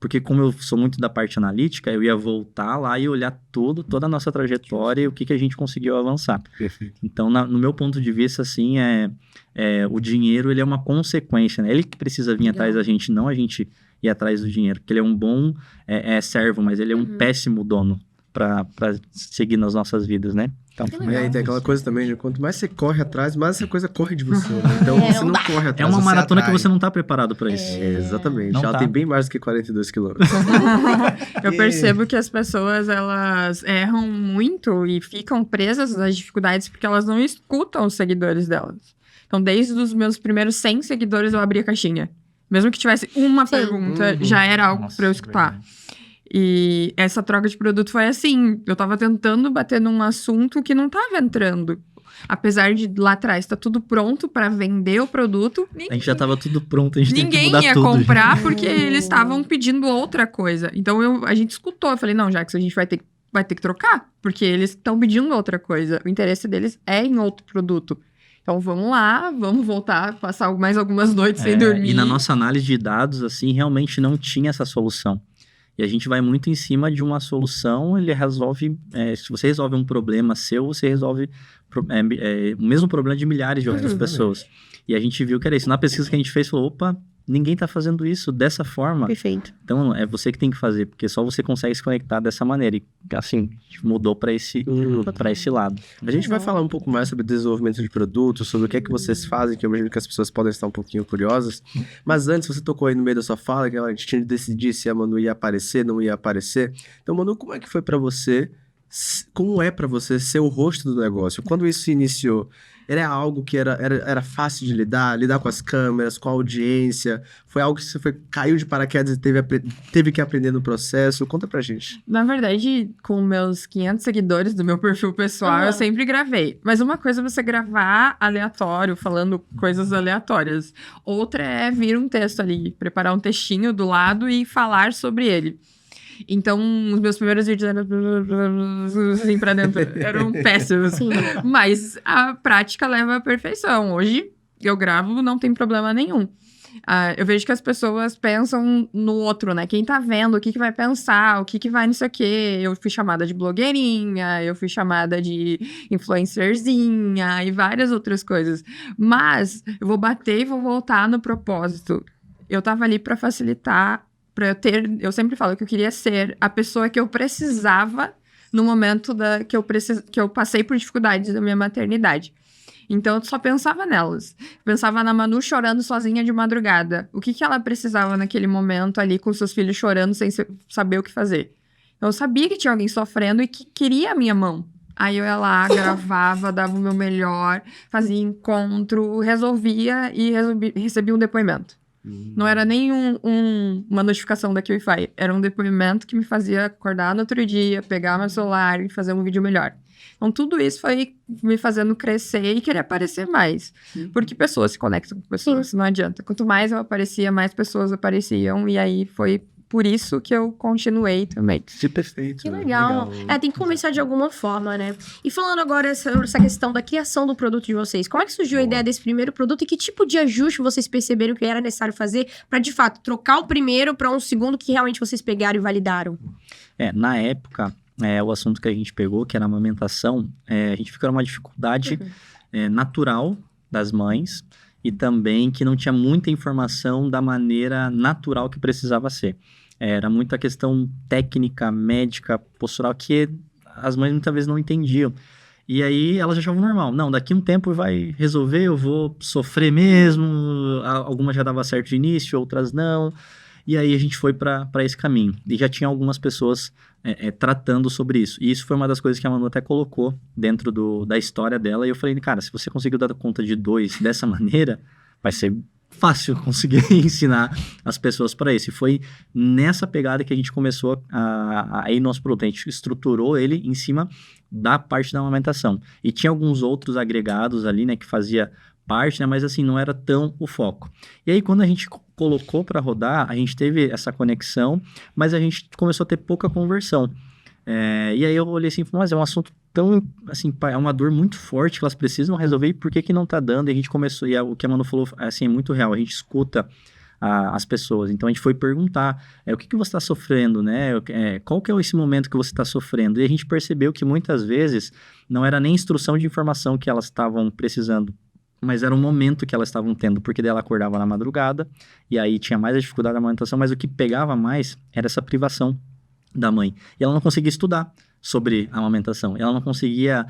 Porque como eu sou muito da parte analítica, eu ia voltar lá e olhar toda a nossa trajetória e o que a gente conseguiu avançar. Perfeito. Então, no meu ponto de vista, assim, o dinheiro, ele é uma consequência, né? Ele que precisa vir atrás da gente, não a gente ir atrás do dinheiro. Porque ele é um bom servo, mas ele é um péssimo dono para seguir nas nossas vidas, né? Então, Que E legal. aí tem aquela coisa também, de quanto mais você corre atrás, mais essa coisa corre de você. Né? Então você não não dá. corre é atrás, uma você maratona que atrai. você não está preparado para isso. Exatamente. Não Ela tá. tem bem mais do que 42 quilômetros. Eu percebo que as pessoas, elas erram muito e ficam presas nas dificuldades porque elas não escutam os seguidores delas. Então, desde os meus primeiros 100 seguidores, eu abri a caixinha. Mesmo que tivesse uma Sim. pergunta, já era algo Nossa, pra eu escutar. E essa troca de produto foi assim. Eu tava tentando bater num assunto que não tava entrando. Apesar de lá atrás tá tudo pronto pra vender o produto, A gente já estava tudo pronto, a gente teve que ninguém mudar ia tudo. comprar porque eles estavam pedindo outra coisa. Então a gente escutou. Eu falei, não, Jax, a gente vai ter que trocar. Porque eles estão pedindo outra coisa. O interesse deles é em outro produto. Então vamos lá, vamos voltar, passar mais algumas noites sem dormir. E na nossa análise de dados, assim, realmente não tinha essa solução. E a gente vai muito em cima de uma solução, ele resolve... se você resolve um problema seu, você resolve o mesmo problema de milhares de outras pessoas. E a gente viu que era isso. Na pesquisa que a gente fez, falou, opa, ninguém tá fazendo isso dessa forma. Perfeito. Então, é você que tem que fazer, porque só você consegue se conectar dessa maneira. E, assim, a gente mudou para esse lado. A gente vai falar um pouco mais sobre desenvolvimento de produtos, sobre o que é que vocês fazem, que eu imagino que as pessoas podem estar um pouquinho curiosas. Mas antes, você tocou aí no meio da sua fala, que a gente tinha de decidir se a Manu ia aparecer, não ia aparecer. Então, Manu, como é que foi pra você? Como é pra você ser o rosto do negócio? Quando isso se iniciou, era algo que era fácil de lidar com as câmeras, com a audiência? Foi algo que você caiu de paraquedas e teve que aprender no processo? Conta pra gente. Na verdade, com meus 500 seguidores do meu perfil pessoal, eu sempre gravei. Mas uma coisa é você gravar aleatório, falando coisas aleatórias. Outra é vir um texto ali, preparar um textinho do lado e falar sobre ele. Então, os meus primeiros vídeos eram assim pra dentro, eram péssimos. Sim. Mas a prática leva à perfeição. Hoje, eu gravo, não tem problema nenhum. Eu vejo que as pessoas pensam no outro, né? Quem tá vendo, o que vai pensar, o que vai nisso aqui. Eu fui chamada de blogueirinha, eu fui chamada de influencerzinha e várias outras coisas. Mas eu vou bater e vou voltar no propósito. Eu tava ali pra facilitar, eu sempre falo que eu queria ser a pessoa que eu precisava no momento que eu passei por dificuldades da minha maternidade. Então, eu só pensava nelas. Pensava na Manu chorando sozinha de madrugada. O que ela precisava naquele momento ali com seus filhos chorando sem saber o que fazer. Eu sabia que tinha alguém sofrendo e que queria a minha mão. Aí eu ia lá, gravava, dava o meu melhor, fazia encontro, resolvia e recebia um depoimento. Não era nem uma notificação da QIFI. Era um depoimento que me fazia acordar no outro dia, pegar meu celular e fazer um vídeo melhor. Então, tudo isso foi me fazendo crescer e querer aparecer mais. Porque pessoas se conectam com pessoas, não adianta. Quanto mais eu aparecia, mais pessoas apareciam. E aí, foi por isso que eu continuei também. Perfeito. Que legal. Tem que começar de alguma forma, né? E falando agora sobre essa questão da criação do produto de vocês, como é que surgiu a ideia desse primeiro produto e que tipo de ajuste vocês perceberam que era necessário fazer para, de fato, trocar o primeiro para um segundo que realmente vocês pegaram e validaram? Na época, o assunto que a gente pegou, que era a amamentação, a gente ficou numa dificuldade natural das mães e também que não tinha muita informação da maneira natural que precisava ser. Era muita questão técnica, médica, postural, que as mães muitas vezes não entendiam. E aí elas achavam normal. Não, daqui um tempo vai resolver, eu vou sofrer mesmo. Algumas já dava certo de início, outras não. E aí a gente foi para esse caminho. E já tinha algumas pessoas tratando sobre isso. E isso foi uma das coisas que a Manu até colocou dentro da história dela. E eu falei, cara, se você conseguiu dar conta de 2 dessa maneira, vai ser fácil conseguir ensinar as pessoas para isso. E foi nessa pegada que a gente começou a ir nosso produto. A gente estruturou ele em cima da parte da amamentação. E tinha alguns outros agregados ali, né, que fazia parte, né, mas assim, não era tão o foco. E aí, quando a gente colocou para rodar, a gente teve essa conexão, mas a gente começou a ter pouca conversão. E aí eu olhei assim, mas é um assunto tão, assim, é uma dor muito forte que elas precisam resolver, e por que não tá dando? E a gente começou, e o que a Manu falou, assim, é muito real, a gente escuta as pessoas, então a gente foi perguntar, o que você está sofrendo, né? Qual que é esse momento que você está sofrendo? E a gente percebeu que muitas vezes não era nem instrução de informação que elas estavam precisando, mas era um momento que elas estavam tendo, porque daí ela acordava na madrugada, e aí tinha mais a dificuldade da amamentação, mas o que pegava mais era essa privação da mãe. E ela não conseguia estudar sobre a amamentação. Ela não conseguia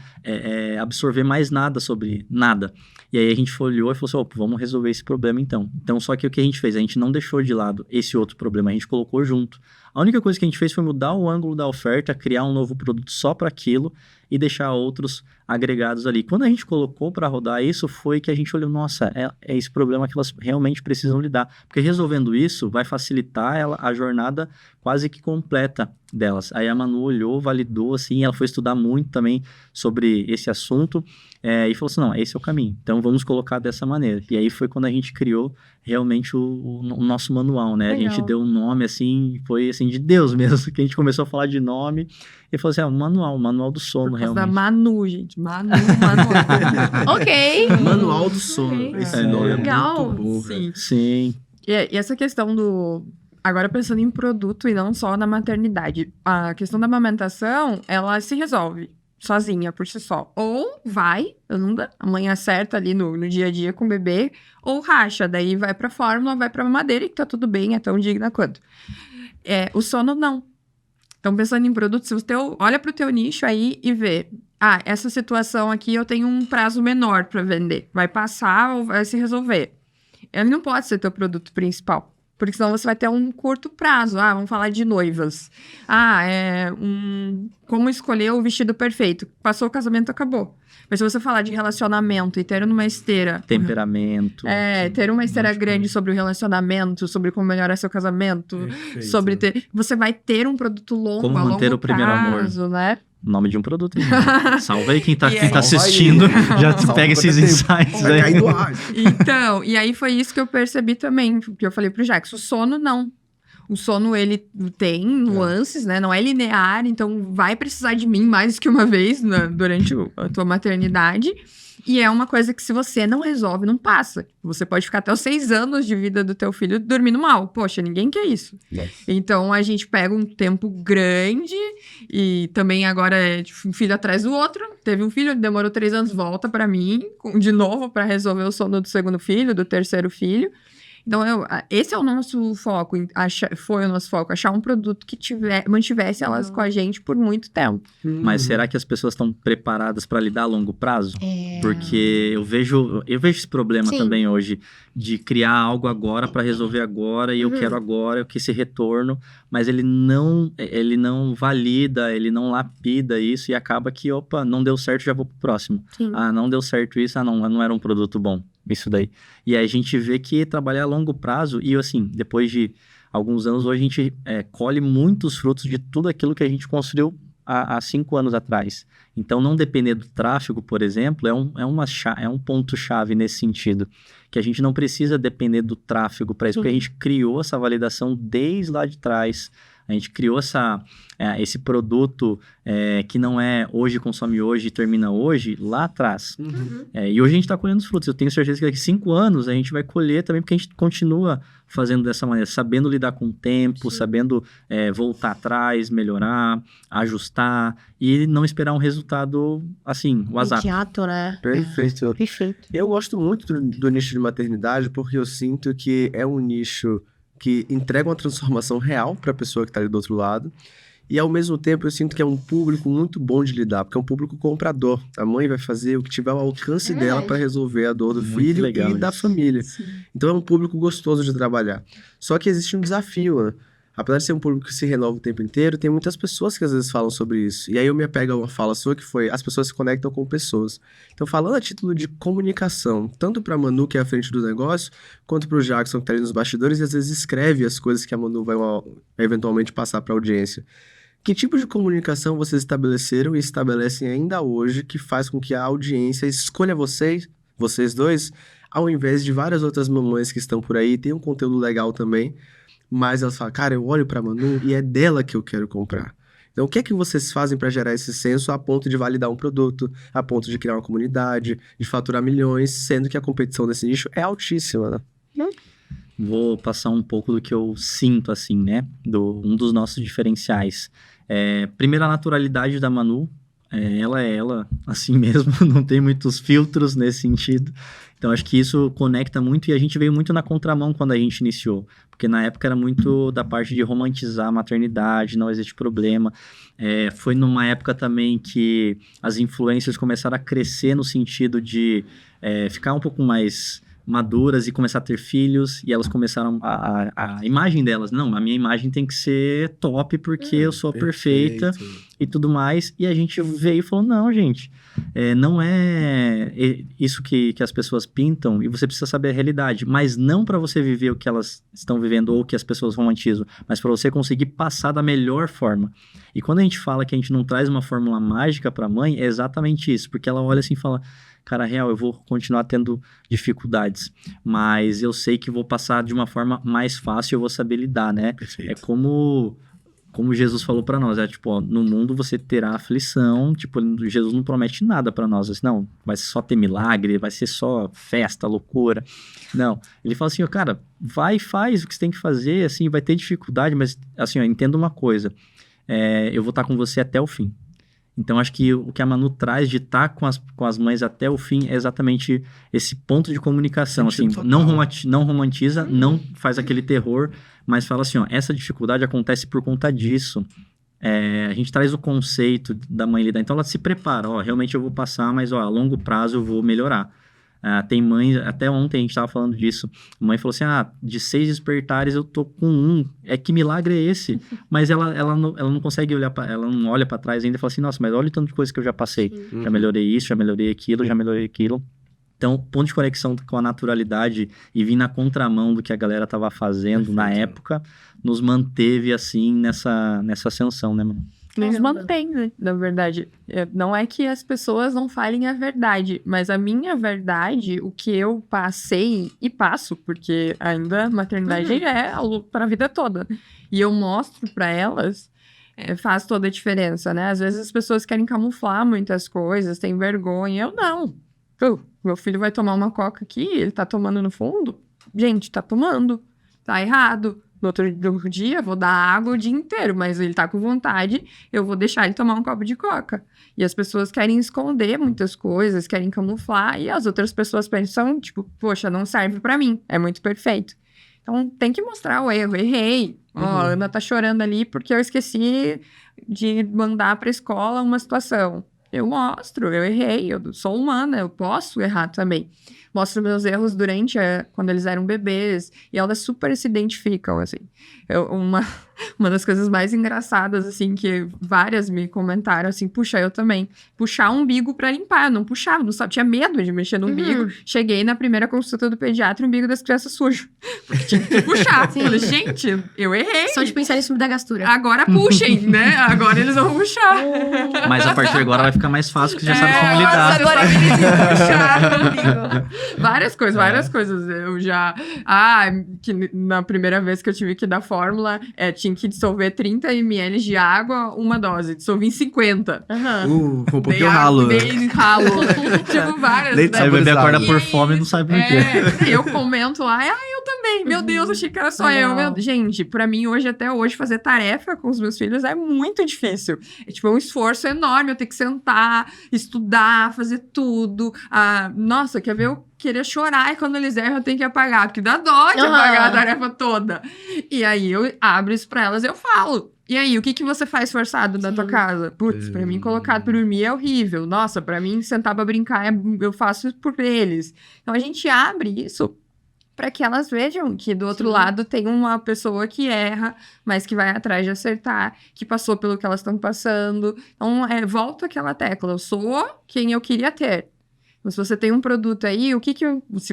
absorver mais nada sobre nada. E aí a gente olhou e falou assim, vamos resolver esse problema então. Então, só que o que a gente fez? A gente não deixou de lado esse outro problema, a gente colocou junto. A única coisa que a gente fez foi mudar o ângulo da oferta, criar um novo produto só para aquilo e deixar outros agregados ali. Quando a gente colocou para rodar isso, foi que a gente olhou, nossa, é esse problema que elas realmente precisam lidar. Porque resolvendo isso, vai facilitar a jornada quase que completa delas. Aí a Manu olhou, validou, assim, ela foi estudar muito também sobre esse assunto e falou assim, não, esse é o caminho. Então, vamos colocar dessa maneira. E aí foi quando a gente criou realmente o nosso manual, né? Legal. A gente deu um nome, assim, foi assim, de Deus mesmo, que a gente começou a falar de nome e falou assim, o manual do sono, Por causa realmente. da Manu, gente. Manual. Ok. Manual do sono. Ok. Esse nome é Legal. muito bom, velho. Sim. Sim. E essa questão do... Agora pensando em produto e não só na maternidade. A questão da amamentação, ela se resolve sozinha, por si só. Ou vai, a mãe acerta ali no dia a dia com o bebê, ou racha, daí vai pra fórmula, vai pra mamadeira, que tá tudo bem, é tão digna quanto. O sono, não. Então, pensando em produto, se você olha pro teu nicho aí e vê, essa situação aqui eu tenho um prazo menor pra vender. Vai passar ou vai se resolver. Ele não pode ser teu produto principal. Porque senão você vai ter um curto prazo. Vamos falar de noivas. Como escolher o vestido perfeito. Passou o casamento, acabou. Mas se você falar de relacionamento e ter uma esteira... Temperamento. Ter uma esteira Nossa, grande sobre o relacionamento, sobre como melhorar seu casamento. Perfeito. Você vai ter um produto longo, Como a longo manter o primeiro prazo, né? Nome de um produto. Salva aí quem tá E aí? assistindo. Já Salva pega esses quanto tempo. insights Vai aí. cair do ar. Então, e aí foi isso que eu percebi também, que eu falei pro Jackson, o sono não. O sono, ele tem nuances, né? Não é linear, então vai precisar de mim mais que uma vez durante a tua maternidade. E é uma coisa que se você não resolve, não passa. Você pode ficar até os 6 anos de vida do teu filho dormindo mal. Poxa, ninguém quer isso. Nossa. Então, a gente pega um tempo grande e também agora é um filho atrás do outro. Teve um filho, demorou 3 anos, volta pra mim, de novo, pra resolver o sono do segundo filho, do terceiro filho. Então, esse é o nosso foco, foi o nosso foco, achar um produto que mantivesse elas com a gente por muito tempo. Mas será que as pessoas estão preparadas para lidar a longo prazo? Porque eu vejo esse problema Sim. também hoje, de criar algo agora para resolver agora, e eu quero agora, eu quero esse retorno, mas ele não valida, ele não lapida isso, e acaba que, não deu certo, já vou pro próximo. Sim. Não deu certo isso, não era um produto bom, isso daí. E aí a gente vê que trabalhar a longo prazo, e assim, depois de alguns anos, hoje a gente colhe muitos frutos de tudo aquilo que a gente construiu há 5 anos atrás. Então, não depender do tráfego, por exemplo, é um ponto-chave nesse sentido. Que a gente não precisa depender do tráfego para isso, porque a gente criou essa validação desde lá de trás. A gente criou esse produto que não é hoje, consome hoje e termina hoje, lá atrás. E hoje a gente está colhendo os frutos. Eu tenho certeza que daqui a 5 anos a gente vai colher também, porque a gente continua fazendo dessa maneira, sabendo lidar com o tempo, sabendo voltar atrás, melhorar, ajustar e não esperar um resultado assim, WhatsApp. Imediato, né? Perfeito. Perfeito. Eu gosto muito do nicho de maternidade porque eu sinto que é um nicho que entrega uma transformação real para a pessoa que está ali do outro lado. E ao mesmo tempo eu sinto que é um público muito bom de lidar, porque é um público comprador. A mãe vai fazer o que tiver ao alcance dela para resolver a dor do Muito filho legal e da isso. família. Então é um público gostoso de trabalhar. Só que existe um desafio, né? Apesar de ser um público que se renova o tempo inteiro, tem muitas pessoas que às vezes falam sobre isso. E aí eu me apego a uma fala sua que foi, as pessoas se conectam com pessoas. Então falando a título de comunicação, tanto para a Manu, que é à frente do negócio, quanto para o Jackson, que está ali nos bastidores, e às vezes escreve as coisas que a Manu vai eventualmente passar para a audiência. Que tipo de comunicação vocês estabeleceram e estabelecem ainda hoje que faz com que a audiência escolha vocês dois, ao invés de várias outras mamães que estão por aí, tem um conteúdo legal também, mas elas falam, cara, eu olho pra Manu e é dela que eu quero comprar. Então, o que é que vocês fazem para gerar esse senso a ponto de validar um produto, a ponto de criar uma comunidade, de faturar milhões, sendo que a competição nesse nicho é altíssima, né? Vou passar um pouco do que eu sinto, assim, né? Um dos nossos diferenciais. Primeiro, a naturalidade da Manu. Ela é ela, assim mesmo, não tem muitos filtros nesse sentido. Então, acho que isso conecta muito e a gente veio muito na contramão quando a gente iniciou. Porque na época era muito da parte de romantizar a maternidade, não existe problema. Foi numa época também que as influencers começaram a crescer no sentido de ficar um pouco mais maduras e começar a ter filhos, e elas começaram a imagem delas, não, a minha imagem tem que ser top porque eu sou perfeita e tudo mais, e a gente veio e falou, não, gente, não é isso que as pessoas pintam, e você precisa saber a realidade, mas não para você viver o que elas estão vivendo ou o que as pessoas romantizam, mas para você conseguir passar da melhor forma. E quando a gente fala que a gente não traz uma fórmula mágica para a mãe, é exatamente isso, porque ela olha assim e fala, cara, real, eu vou continuar tendo dificuldades, mas eu sei que vou passar de uma forma mais fácil, eu vou saber lidar, né? Perfeito. É como Jesus falou pra nós, tipo, ó, no mundo você terá aflição, tipo, Jesus não promete nada pra nós, assim, não, vai só ter milagre, vai ser só festa, loucura, não, ele fala assim, ó, cara, vai e faz o que você tem que fazer, assim, vai ter dificuldade, mas, assim, ó, entenda uma coisa, eu vou estar com você até o fim. Então, acho que o que a Manu traz de estar com as mães até o fim é exatamente esse ponto de comunicação. Assim, não romantiza, não faz aquele terror, mas fala assim, ó, essa dificuldade acontece por conta disso. A gente traz o conceito da mãe lidar. Então, ela se prepara, ó, realmente eu vou passar, mas ó, a longo prazo eu vou melhorar. Tem mães, até ontem a gente estava falando disso, a mãe falou assim, de 6 despertares eu tô com 1, que milagre é esse? Mas ela não consegue olhar, ela não olha para trás ainda e fala assim, nossa, mas olha o tanto de coisa que eu já passei, já melhorei isso, já melhorei aquilo. Então, ponto de conexão com a naturalidade e vir na contramão do que a galera tava fazendo na época, nos manteve assim nessa ascensão, né, mano? Nos mantém, né? Na verdade. Não é que as pessoas não falem a verdade, mas a minha verdade, o que eu passei e passo, porque ainda a maternidade é para a vida toda. E eu mostro para elas, faz toda a diferença, né? Às vezes as pessoas querem camuflar muitas coisas, têm vergonha. Eu não. Meu filho vai tomar uma coca aqui, ele tá tomando no fundo? Gente, tá tomando. Tá errado. No outro dia, vou dar água o dia inteiro, mas ele tá com vontade, eu vou deixar ele tomar um copo de coca. E as pessoas querem esconder muitas coisas, querem camuflar, e as outras pessoas pensam, tipo, poxa, não serve pra mim, é muito perfeito. Então, tem que mostrar o erro, errei. Ó, a Ana tá chorando ali porque eu esqueci de mandar pra escola uma situação. Eu mostro, eu errei, eu sou humana, eu posso errar também. Mostro meus erros durante, quando eles eram bebês, e elas super se identificam, assim. Uma das coisas mais engraçadas, assim, que várias me comentaram, assim, puxa, eu também. Puxar um umbigo pra limpar, eu não puxava, não sabia, tinha medo de mexer no umbigo. Cheguei na primeira consulta do pediatra, o umbigo das crianças sujo. Porque tinha que puxar. Falei, gente, eu errei. Só de pensar nisso me dá gastura. Agora puxem, né? Agora eles vão puxar. Mas a partir de agora vai ficar mais fácil, porque você já sabe como lidar. Agora puxar. Várias coisas. Eu já... que na primeira vez que eu tive que dar fórmula, tinha que dissolver 30 ml de água, uma dose. Dissolvi em 50. Com um pouquinho ralo. Bem ralo. Tipo, várias. Leite Aí o bebê saborizado. acorda por fome e não sabe por quê. Eu comento lá, eu também. Meu Deus, achei que era só eu. Gente, pra mim, até hoje, fazer tarefa com os meus filhos é muito difícil. É um esforço enorme. Eu tenho que sentar, estudar, fazer tudo. Nossa, quer ver? querer chorar e quando eles erram eu tenho que apagar, porque dá dó de apagar a tarefa toda. E aí eu abro isso pra elas e eu falo. E aí, o que você faz forçado na tua casa? Putz, pra mim colocar pra dormir é horrível. Nossa, pra mim sentar pra brincar eu faço por eles. Então a gente abre isso para que elas vejam que do outro lado tem uma pessoa que erra, mas que vai atrás de acertar, que passou pelo que elas estão passando. Então, volto àquela tecla, eu sou quem eu queria ter. Então, se você tem um produto aí,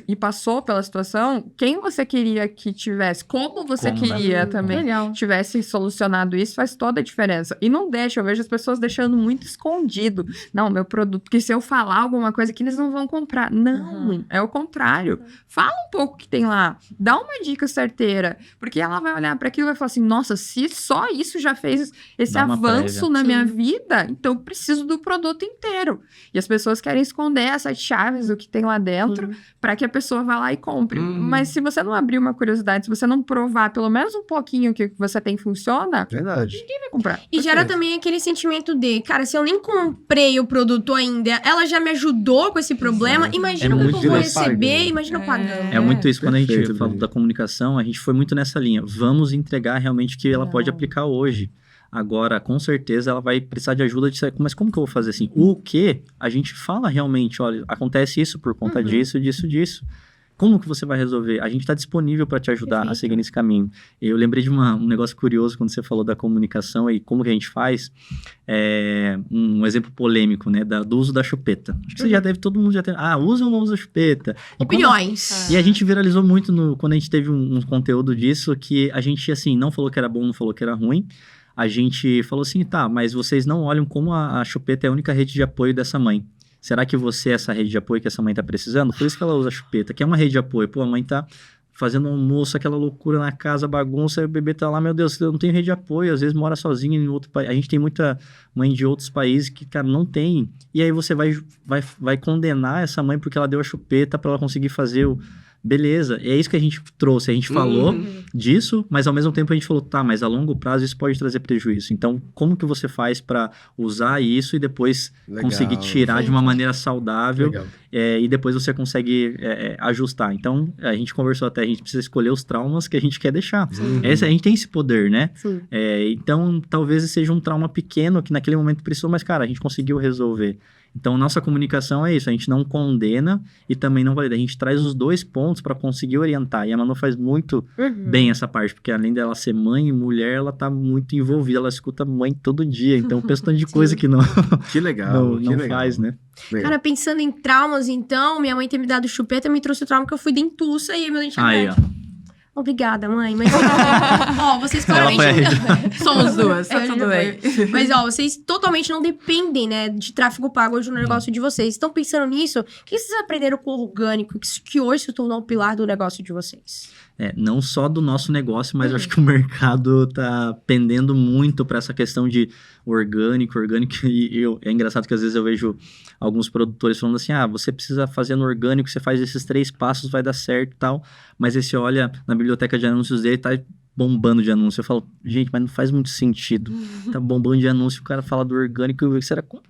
e passou pela situação, quem você queria que tivesse, como você queria também tivesse solucionado isso, faz toda a diferença. E não deixa, eu vejo as pessoas deixando muito escondido. Não, meu produto, porque se eu falar alguma coisa que eles não vão comprar. Não, é o contrário. Fala um pouco o que tem lá, dá uma dica certeira, porque ela vai olhar para aquilo e vai falar assim, nossa, se só isso já fez esse avanço na minha vida, então eu preciso do produto inteiro. E as pessoas querem esconder essas chaves do que tem lá dentro para que a pessoa vá lá e compre. Mas se você não abrir uma curiosidade, se você não provar pelo menos um pouquinho que você tem funciona, Verdade. ninguém vai comprar. E gera também aquele sentimento de, cara, se eu nem comprei o produto ainda, ela já me ajudou com esse problema, imagina o que eu vou receber, imagina eu pagando. É muito isso, quando a gente Perfeito, fala da comunicação, a gente foi muito nessa linha. Vamos entregar realmente o que ela pode aplicar hoje. Agora, com certeza, ela vai precisar de ajuda de... Mas como que eu vou fazer assim? O que a gente fala realmente, olha, acontece isso por conta disso. Como que você vai resolver? A gente está disponível para te ajudar a seguir nesse caminho. Eu lembrei de um negócio curioso quando você falou da comunicação e como que a gente faz. Um exemplo polêmico, né? Do uso da chupeta. Acho que você já deve, todo mundo já tem... usa ou não usa a chupeta? Opiniões. E a gente viralizou muito quando a gente teve um conteúdo disso, que a gente, assim, não falou que era bom, não falou que era ruim. A gente falou assim, tá, mas vocês não olham como a chupeta é a única rede de apoio dessa mãe. Será que você é essa rede de apoio que essa mãe tá precisando? Por isso que ela usa a chupeta, que é uma rede de apoio. Pô, a mãe tá fazendo um almoço, aquela loucura na casa, bagunça, e o bebê tá lá, meu Deus, eu não tenho rede de apoio, às vezes mora sozinha em outro país. A gente tem muita mãe de outros países que, cara, não tem. E aí você vai condenar essa mãe porque ela deu a chupeta para ela conseguir fazer o... Beleza, é isso que a gente trouxe. A gente falou disso, mas ao mesmo tempo a gente falou, tá, mas a longo prazo isso pode trazer prejuízo. Então, como que você faz para usar isso e depois conseguir tirar de uma maneira saudável e depois você consegue ajustar? Então, a gente conversou até, a gente precisa escolher os traumas que a gente quer deixar. A gente tem esse poder, né? Então, talvez seja um trauma pequeno que naquele momento precisou, mas, cara, a gente conseguiu resolver. Então, nossa comunicação é isso, a gente não condena e também não valida. A gente traz os dois pontos para conseguir orientar. E a Manu faz muito bem essa parte, porque além dela ser mãe e mulher, ela tá muito envolvida, ela escuta mãe todo dia. Então, pensa tanto de coisa que não, Que legal, não faz, né? Legal. Cara, pensando em traumas, então, minha mãe ter me dado chupeta me trouxe o trauma que eu fui dentuça e meu dente Aí, ó. Obrigada, mãe. Mas, vocês claramente... Somos duas, tá tudo bem. Mas, vocês totalmente não dependem, né, de tráfego pago hoje no negócio de vocês. Estão pensando nisso? O que vocês aprenderam com o orgânico que hoje se tornou o pilar do negócio de vocês? Não só do nosso negócio, mas eu acho que o mercado tá pendendo muito para essa questão de orgânico, e é engraçado que às vezes eu vejo alguns produtores falando assim, você precisa fazer no orgânico, você faz esses 3 passos, vai dar certo e tal, mas aí você olha na biblioteca de anúncios dele, tá bombando de anúncio. Eu falo, gente, mas não faz muito sentido. Tá bombando de anúncio, o cara fala do orgânico,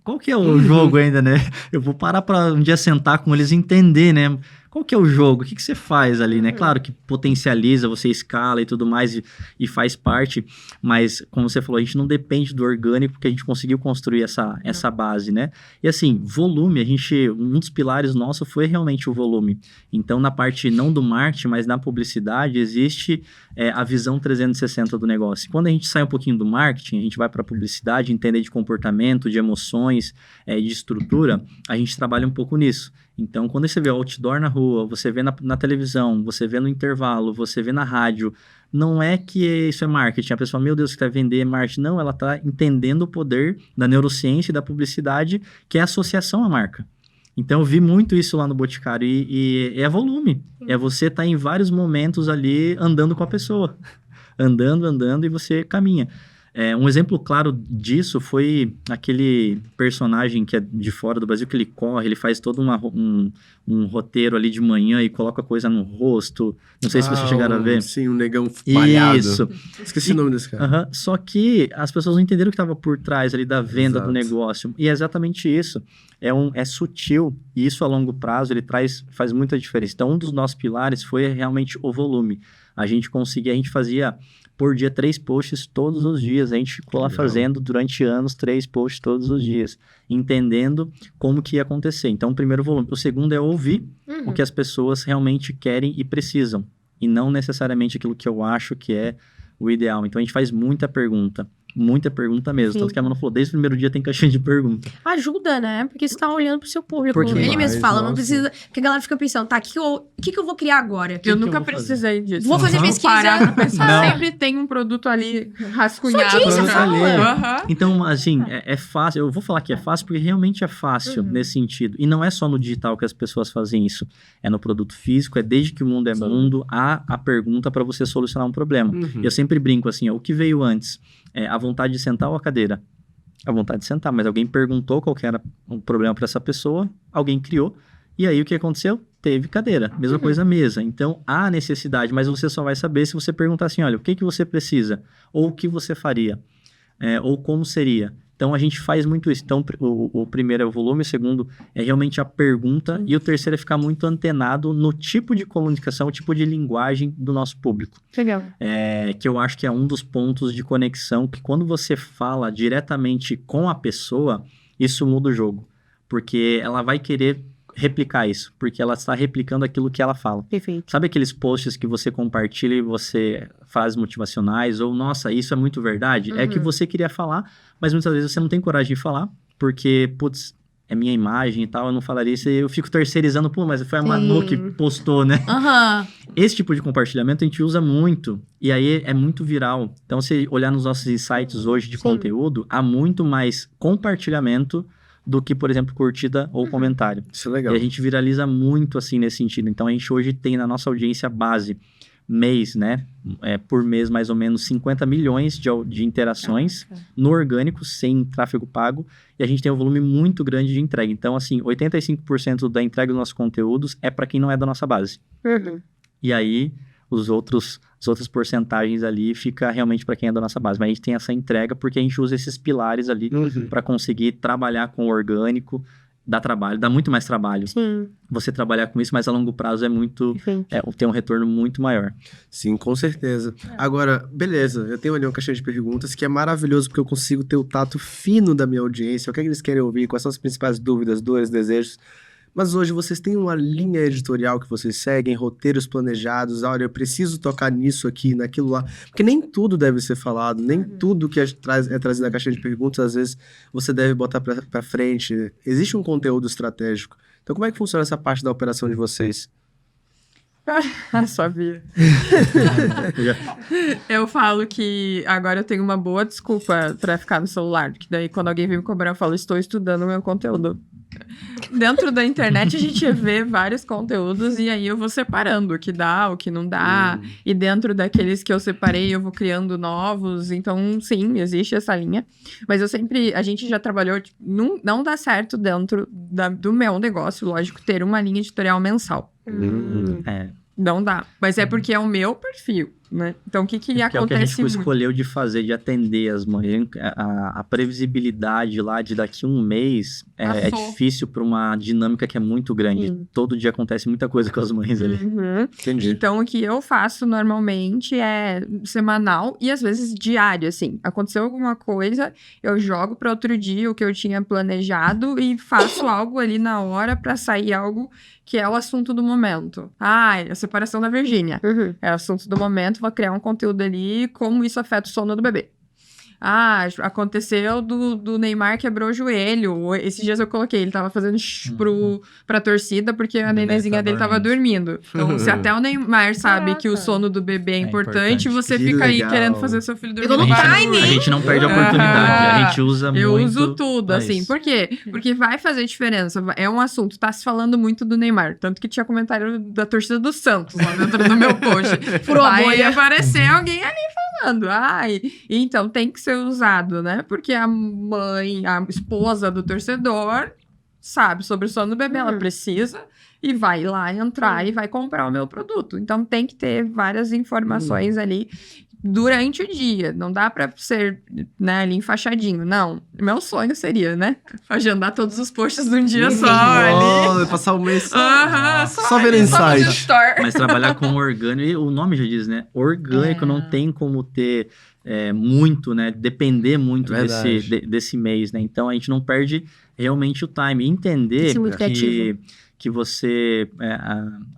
qual que é o jogo ainda, né? Eu vou parar para um dia sentar com eles e entender, né? Qual que é o jogo? O que você faz ali, né? Claro que potencializa, você escala e tudo mais e faz parte, mas como você falou, a gente não depende do orgânico porque a gente conseguiu construir essa base, né? E assim, volume, um dos pilares nossos foi realmente o volume. Então, na parte não do marketing, mas na publicidade, existe a visão 360 do negócio. Quando a gente sai um pouquinho do marketing, a gente vai para a publicidade, entender de comportamento, de emoções, de estrutura, a gente trabalha um pouco nisso. Então, quando você vê outdoor na rua, você vê na televisão, você vê no intervalo, você vê na rádio, não é que isso é marketing. A pessoa, meu Deus, que vai vender marketing. Não, ela está entendendo o poder da neurociência e da publicidade, que é a associação à marca. Então, eu vi muito isso lá no Boticário e é volume. É você estar em vários momentos ali andando com a pessoa. Andando e você caminha. Um exemplo claro disso foi aquele personagem que é de fora do Brasil, que ele corre, ele faz todo um roteiro ali de manhã e coloca coisa no rosto. Não sei se vocês chegaram a ver. Sim, um negão palhado. Isso. Esqueci o nome desse cara. Aham. Só que as pessoas não entenderam o que estava por trás ali da venda do Exato. negócio. E é exatamente isso. É sutil. E isso a longo prazo faz muita diferença. Então, um dos nossos pilares foi realmente o volume. A gente fazia por dia 3 posts todos os dias. A gente ficou lá Legal. fazendo durante anos 3 posts todos os dias, entendendo como que ia acontecer. Então, o primeiro volume. O segundo é ouvir o que as pessoas realmente querem e precisam, e não necessariamente aquilo que eu acho que é o ideal. Então, a gente faz muita pergunta mesmo. Sim. Tanto que a Manu falou, desde o primeiro dia tem caixinha de pergunta. Ajuda, né? Porque você tá olhando pro seu público. Porque Ele demais, mesmo fala, não nossa. precisa... Porque a galera fica pensando, tá, o que eu vou criar agora? Eu nunca eu vou fazer? precisei disso. Vou fazer Vou pesquisa. parar pra pensar. Não. Sempre tem um produto ali rascunhado. Só disso, né? fala. Aham. Então, assim, é fácil. Eu vou falar que é fácil porque realmente é fácil nesse sentido. E não é só no digital que as pessoas fazem isso. É no produto físico, é desde que o mundo é mundo, há a pergunta para você solucionar um problema. Uhum. Eu sempre brinco assim, ó, o que veio antes? A vontade de sentar ou a cadeira? A vontade de sentar, mas alguém perguntou qual que era o problema para essa pessoa, alguém criou, e aí o que aconteceu? Teve cadeira, mesma coisa mesa. Então, há necessidade, mas você só vai saber se você perguntar assim, olha, o que você precisa? Ou o que você faria? Ou como seria? Então, a gente faz muito isso. Então, o primeiro é o volume, o segundo é realmente a pergunta, e o terceiro é ficar muito antenado no tipo de comunicação, o tipo de linguagem do nosso público. Legal. Que eu acho que é um dos pontos de conexão, que quando você fala diretamente com a pessoa, isso muda o jogo. Porque ela vai querer replicar isso, porque ela está replicando aquilo que ela fala. Perfeito. Sabe aqueles posts que você compartilha e você faz motivacionais, ou, nossa, isso é muito verdade? É que você queria falar, mas muitas vezes você não tem coragem de falar, porque, putz, é minha imagem e tal, eu não falaria isso, e eu fico terceirizando, pô, mas foi a Manu que postou, né? Aham. Esse tipo de compartilhamento a gente usa muito, e aí é muito viral. Então, se olhar nos nossos insights hoje de conteúdo, há muito mais compartilhamento do que, por exemplo, curtida ou comentário. Isso é legal. E a gente viraliza muito, assim, nesse sentido. Então, a gente hoje tem na nossa audiência base, mês, né? Por mês, mais ou menos, 50 milhões de interações no orgânico, sem tráfego pago. E a gente tem um volume muito grande de entrega. Então, assim, 85% da entrega dos nossos conteúdos é para quem não é da nossa base. E aí, as outras porcentagens ali fica realmente para quem é da nossa base. Mas a gente tem essa entrega porque a gente usa esses pilares ali para conseguir trabalhar com o orgânico. Dá trabalho, dá muito mais trabalho. Sim. Você trabalhar com isso, mas a longo prazo é muito... Perfeito. tem um retorno muito maior. Sim, com certeza. Agora, beleza, eu tenho ali uma caixinha de perguntas que é maravilhoso porque eu consigo ter o tato fino da minha audiência, o que é que eles querem ouvir, quais são as principais dúvidas, dores, desejos. Mas hoje vocês têm uma linha editorial que vocês seguem, roteiros planejados, olha, eu preciso tocar nisso aqui, naquilo lá. Porque nem tudo deve ser falado, nem tudo que é trazido na caixinha de perguntas, às vezes você deve botar pra frente. Existe um conteúdo estratégico. Então como é que funciona essa parte da operação de vocês? Sabia. Eu falo que agora eu tenho uma boa desculpa pra ficar no celular, que daí quando alguém vem me cobrar eu falo, estou estudando o meu conteúdo. Dentro da internet a gente vê vários conteúdos e aí eu vou separando o que dá, o que não dá, e dentro daqueles que eu separei eu vou criando novos, então sim, existe essa linha, mas a gente já trabalhou, não dá certo dentro do meu negócio, lógico, ter uma linha editorial mensal. Não dá, mas é porque é o meu perfil, né? Então o que É o que a acontece gente muito? escolheu de fazer, de atender as mães. A previsibilidade lá de daqui a um mês é Passou. difícil para uma dinâmica que é muito grande. Todo dia acontece muita coisa com as mães ali. Entendi. Então, o que eu faço normalmente é semanal e às vezes diário, assim. Aconteceu alguma coisa, eu jogo para outro dia o que eu tinha planejado e faço algo ali na hora para sair algo que é o assunto do momento. A separação da Virgínia. É o assunto do momento, vou criar um conteúdo ali, como isso afeta o sono do bebê. Aconteceu do Neymar quebrou o joelho. Esses dias eu coloquei, ele tava fazendo pra torcida porque a bebê nenenzinha tá dele tava dormindo. Então, se até o Neymar sabe que o sono do bebê é importante, importante. você Que fica legal. aí querendo fazer seu filho dormir. Pegou no time, A hein? gente não perde a oportunidade, a gente usa muito. Eu uso tudo, pra assim. isso. Por quê? Porque vai fazer diferença. É um assunto, tá se falando muito do Neymar. Tanto que tinha comentário da torcida do Santos lá dentro do meu post. Furou a Vai bolha. aparecer alguém ali falando. Então tem que ser usado, né? Porque a mãe, a esposa do torcedor sabe sobre o sono do bebê, ela precisa. e vai lá entrar e vai comprar o meu produto. Então tem que ter várias informações ali durante o dia. Não dá pra ser, né, ali enfaixadinho. Não. Meu sonho seria, né? Agendar todos os posts de um dia só ali. Oh, passar o mês só, Aham, só vendo ali, só fazendo insight. store. Mas trabalhar com orgânico, e o nome já diz, né? Orgânico não tem como ter muito, né? Depender muito Verdade. desse mês, né? Então a gente não perde realmente o time. Entender Isso é muito criativo. que você...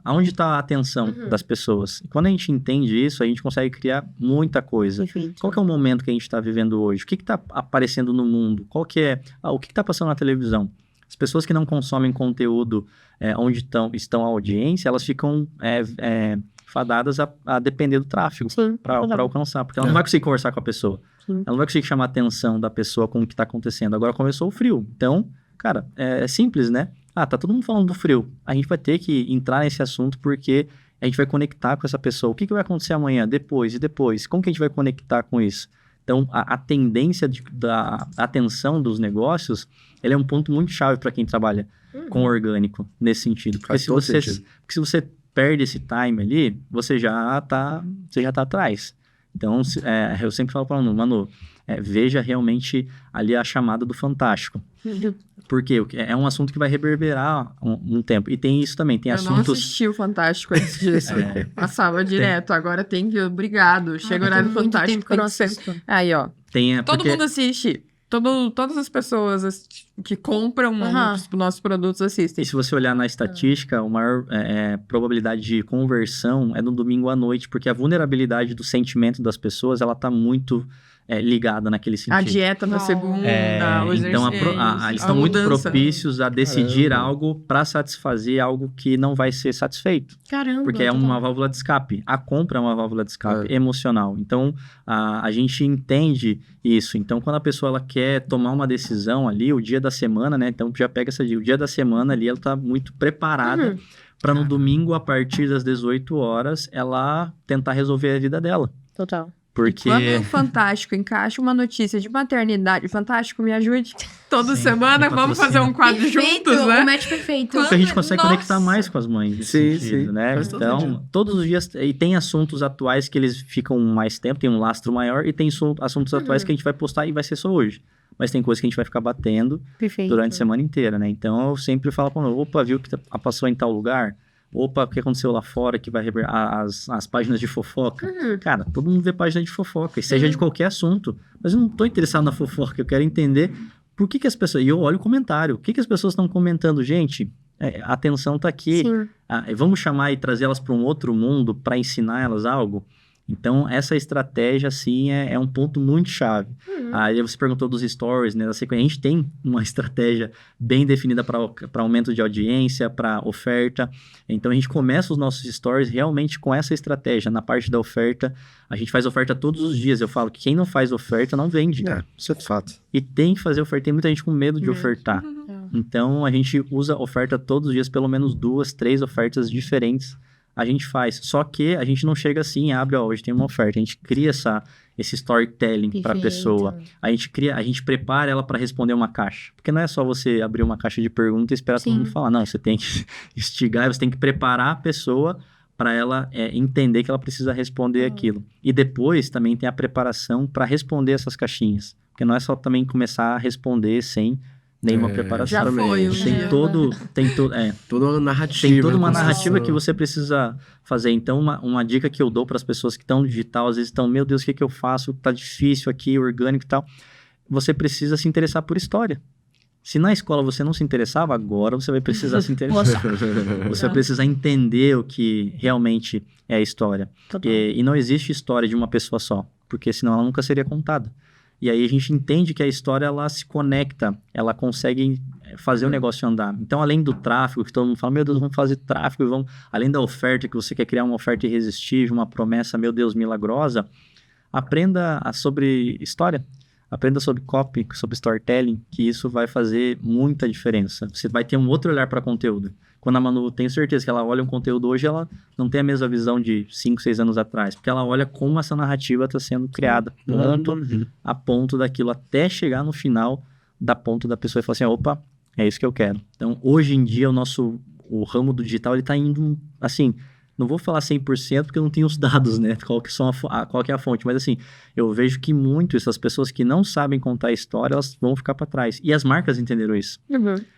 aonde está a atenção das pessoas. E quando a gente entende isso, a gente consegue criar muita coisa. Perfeito. Qual que é o momento que a gente está vivendo hoje? O que está aparecendo no mundo? Qual que é... o que está passando na televisão? As pessoas que não consomem conteúdo onde estão a audiência, elas ficam fadadas a depender do tráfego Sim, para total. alcançar, porque ela não vai conseguir conversar com a pessoa. Sim. Ela não vai conseguir chamar a atenção da pessoa com o que está acontecendo. Agora começou o frio. Então, cara, é simples, né? Tá todo mundo falando do frio. A gente vai ter que entrar nesse assunto porque a gente vai conectar com essa pessoa. O que vai acontecer amanhã, depois e depois? Como que a gente vai conectar com isso? Então, a tendência da atenção dos negócios, ele é um ponto muito chave para quem trabalha com orgânico, nesse sentido. Porque Faz todo se sentido. você perde esse time ali, você já tá atrás. Então, eu sempre falo para o aluno, Manu, veja realmente ali a chamada do Fantástico. Porque é um assunto que vai reverberar um tempo. E tem isso também, tem Eu não assuntos... assisti o Fantástico antes disso. Passava direto, agora tem que... Obrigado. Chega o horário do Muito tempo Fantástico. que eu não tem que ser- assisto. Aí, ó. Todo porque- mundo assiste. Todas as pessoas que compram os nossos produtos assistem. E se você olhar na estatística, a maior probabilidade de conversão é no domingo à noite, porque a vulnerabilidade do sentimento das pessoas, ela tá muito ligada naquele sentido. A dieta na segunda, o Então, exercício, eles estão muito mudança. propícios a decidir Caramba. algo para satisfazer algo que não vai ser satisfeito. Caramba. Porque é total. uma válvula de escape. A compra é uma válvula de escape emocional. Então, a gente entende isso. Então, quando a pessoa ela quer tomar uma decisão ali, o dia da semana, né? Então, já pega essa dica. O dia da semana ali, ela tá muito preparada para no domingo, a partir das 18 horas, ela tentar resolver a vida dela. Total. Porque... Quando o Fantástico encaixa uma notícia de maternidade, Fantástico, me ajude. Toda Sim, semana me vamos fazer um quadro Perfeito, juntos, né? o match perfeito. Quando- Porque a gente consegue Nossa! conectar mais com as mães nesse Sim, sentido, sim. né? Faz todo Então, sentido. todos os dias... E tem assuntos atuais que eles ficam mais tempo, tem um lastro maior, e tem assuntos atuais que a gente vai postar e vai ser só hoje. Mas tem coisa que a gente vai ficar batendo Perfeito. durante a semana inteira, né? Então, eu sempre falo para opa, viu que passou em tal lugar? Opa, o que aconteceu lá fora que vai as páginas de fofoca? Cara, todo mundo vê página de fofoca, e seja de qualquer assunto. Mas eu não tô interessado na fofoca, eu quero entender por que as pessoas... E eu olho o comentário, o que as pessoas estão comentando? Gente, a atenção tá aqui. Sim. Vamos chamar e trazer elas para um outro mundo para ensinar elas algo? Então, essa estratégia, assim, é um ponto muito chave. Aí você perguntou dos stories, né? Da sequência. A gente tem uma estratégia bem definida para aumento de audiência, para oferta. Então, a gente começa os nossos stories realmente com essa estratégia. Na parte da oferta, a gente faz oferta todos os dias. Eu falo que quem não faz oferta não vende. Isso é fato. E tem que fazer oferta. Tem muita gente com medo de ofertar. Então, a gente usa oferta todos os dias, pelo menos 2, 3 ofertas diferentes a gente faz. Só que a gente não chega assim, abre, hoje tem uma oferta. A gente cria esse storytelling para a pessoa. A gente prepara ela para responder uma caixa. Porque não é só você abrir uma caixa de perguntas e esperar todo mundo falar. Não, você tem que instigar, você tem que preparar a pessoa para ela entender que ela precisa responder aquilo. E depois também tem a preparação para responder essas caixinhas. Porque não é só também começar a responder sem nenhuma preparação. Já foi um Tem dia. Toda uma narrativa. Tem toda uma construção. narrativa que você precisa fazer. Então, uma dica que eu dou para as pessoas que estão no digital, às vezes estão, meu Deus, o que eu faço? Tá difícil aqui, orgânico e tal. Você precisa se interessar por história. Se na escola você não se interessava, agora você vai precisar se interessar. Você vai precisar entender o que realmente é a história. E não existe história de uma pessoa só, porque senão ela nunca seria contada. E aí a gente entende que a história, ela se conecta, ela consegue fazer o negócio andar. Então, além do tráfego, que todo mundo fala, meu Deus, vamos fazer tráfego, além da oferta, que você quer criar uma oferta irresistível, uma promessa, meu Deus, milagrosa, aprenda sobre história, aprenda sobre copy, sobre storytelling, que isso vai fazer muita diferença. Você vai ter um outro olhar para conteúdo. Quando a Manu, tenho certeza que ela olha um conteúdo hoje, ela não tem a mesma visão de 5, 6 anos atrás, porque ela olha como essa narrativa está sendo criada, ponto a ponto daquilo, até chegar no final da ponta da pessoa e falar assim, opa, é isso que eu quero. Então, hoje em dia, o ramo do digital, ele tá indo, assim, não vou falar 100% porque eu não tenho os dados, né? Qual que é a fonte, mas assim, eu vejo que muito essas pessoas que não sabem contar a história, elas vão ficar para trás. E as marcas entenderam isso.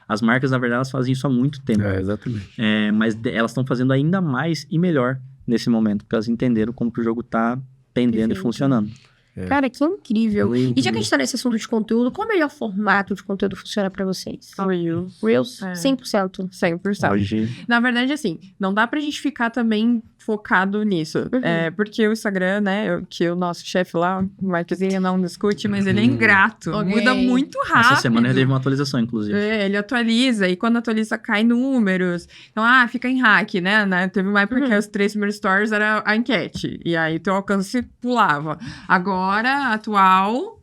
As marcas, na verdade, elas fazem isso há muito tempo. Exatamente. Mas elas estão fazendo ainda mais e melhor nesse momento, porque elas entenderam como que o jogo tá pendendo e funcionando. Cara, que incrível. Muito E já que a gente tá nesse assunto de conteúdo, qual é o melhor formato de conteúdo que funciona pra vocês? Reels. Reels? É. 100%. 100%. Hoje, Na verdade, assim, não dá pra gente ficar também focado nisso. Porque o Instagram, né, que o nosso chefe lá, o Marquezinho, não discute, mas ele é ingrato. Ok. Muda muito rápido. essa semana teve uma atualização, inclusive. Ele atualiza, e quando atualiza, cai números. Então, fica em hack, né? Teve uma época que os 3 primeiros stories era a enquete. E aí, teu alcance pulava. Agora, atual,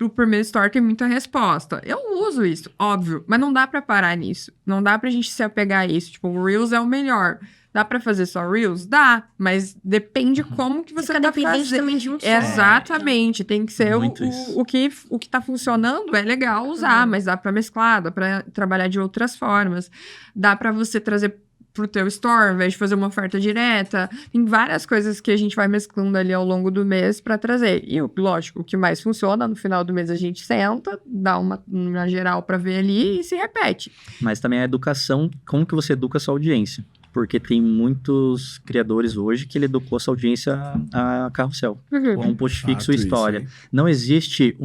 o primeiro story tem muita resposta. Eu uso isso, óbvio, mas não dá pra parar nisso. Não dá pra gente se apegar a isso. Tipo, o Reels é o melhor. Dá pra fazer só Reels? Dá, mas depende como que você Fica tá dependente fazendo. também de um só. Exatamente, tem que ser Muito isso. o que tá funcionando, é legal usar, mas dá pra mesclar, dá pra trabalhar de outras formas. Dá pra você trazer pro teu store, ao invés de fazer uma oferta direta. Tem várias coisas que a gente vai mesclando ali ao longo do mês pra trazer. E, lógico, o que mais funciona, no final do mês a gente senta, dá uma geral pra ver ali e se repete. Mas também a educação, como que você educa a sua audiência? Porque tem muitos criadores hoje que ele educou a sua audiência a carrossel. Ou a um post fixo Fato, história. isso Não existe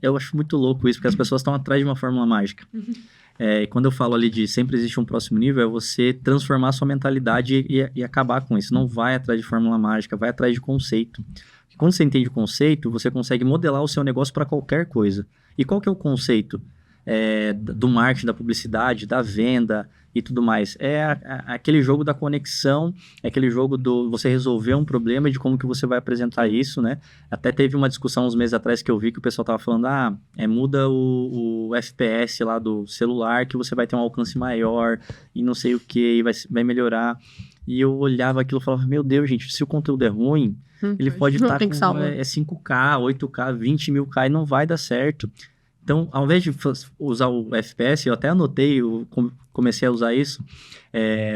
eu acho muito louco isso, porque as pessoas estão atrás de uma fórmula mágica. E quando eu falo ali de sempre existe um próximo nível, é você transformar a sua mentalidade e acabar com isso. Não vai atrás de fórmula mágica, vai atrás de conceito. Porque quando você entende o conceito, você consegue modelar o seu negócio para qualquer coisa. E qual que é o conceito? Do marketing, da publicidade, da venda e tudo mais. Aquele jogo da conexão, é aquele jogo do você resolver um problema e de como que você vai apresentar isso, né? Até teve uma discussão uns meses atrás que eu vi que o pessoal tava falando, muda o FPS lá do celular que você vai ter um alcance maior e não sei o que, e vai melhorar. E eu olhava aquilo e falava, meu Deus, gente, se o conteúdo é ruim, ele pode estar tem que com salvar. 5K, 8K, 20 mil K e não vai dar certo. Então, ao invés de usar o FPS, eu até anotei, eu comecei a usar isso,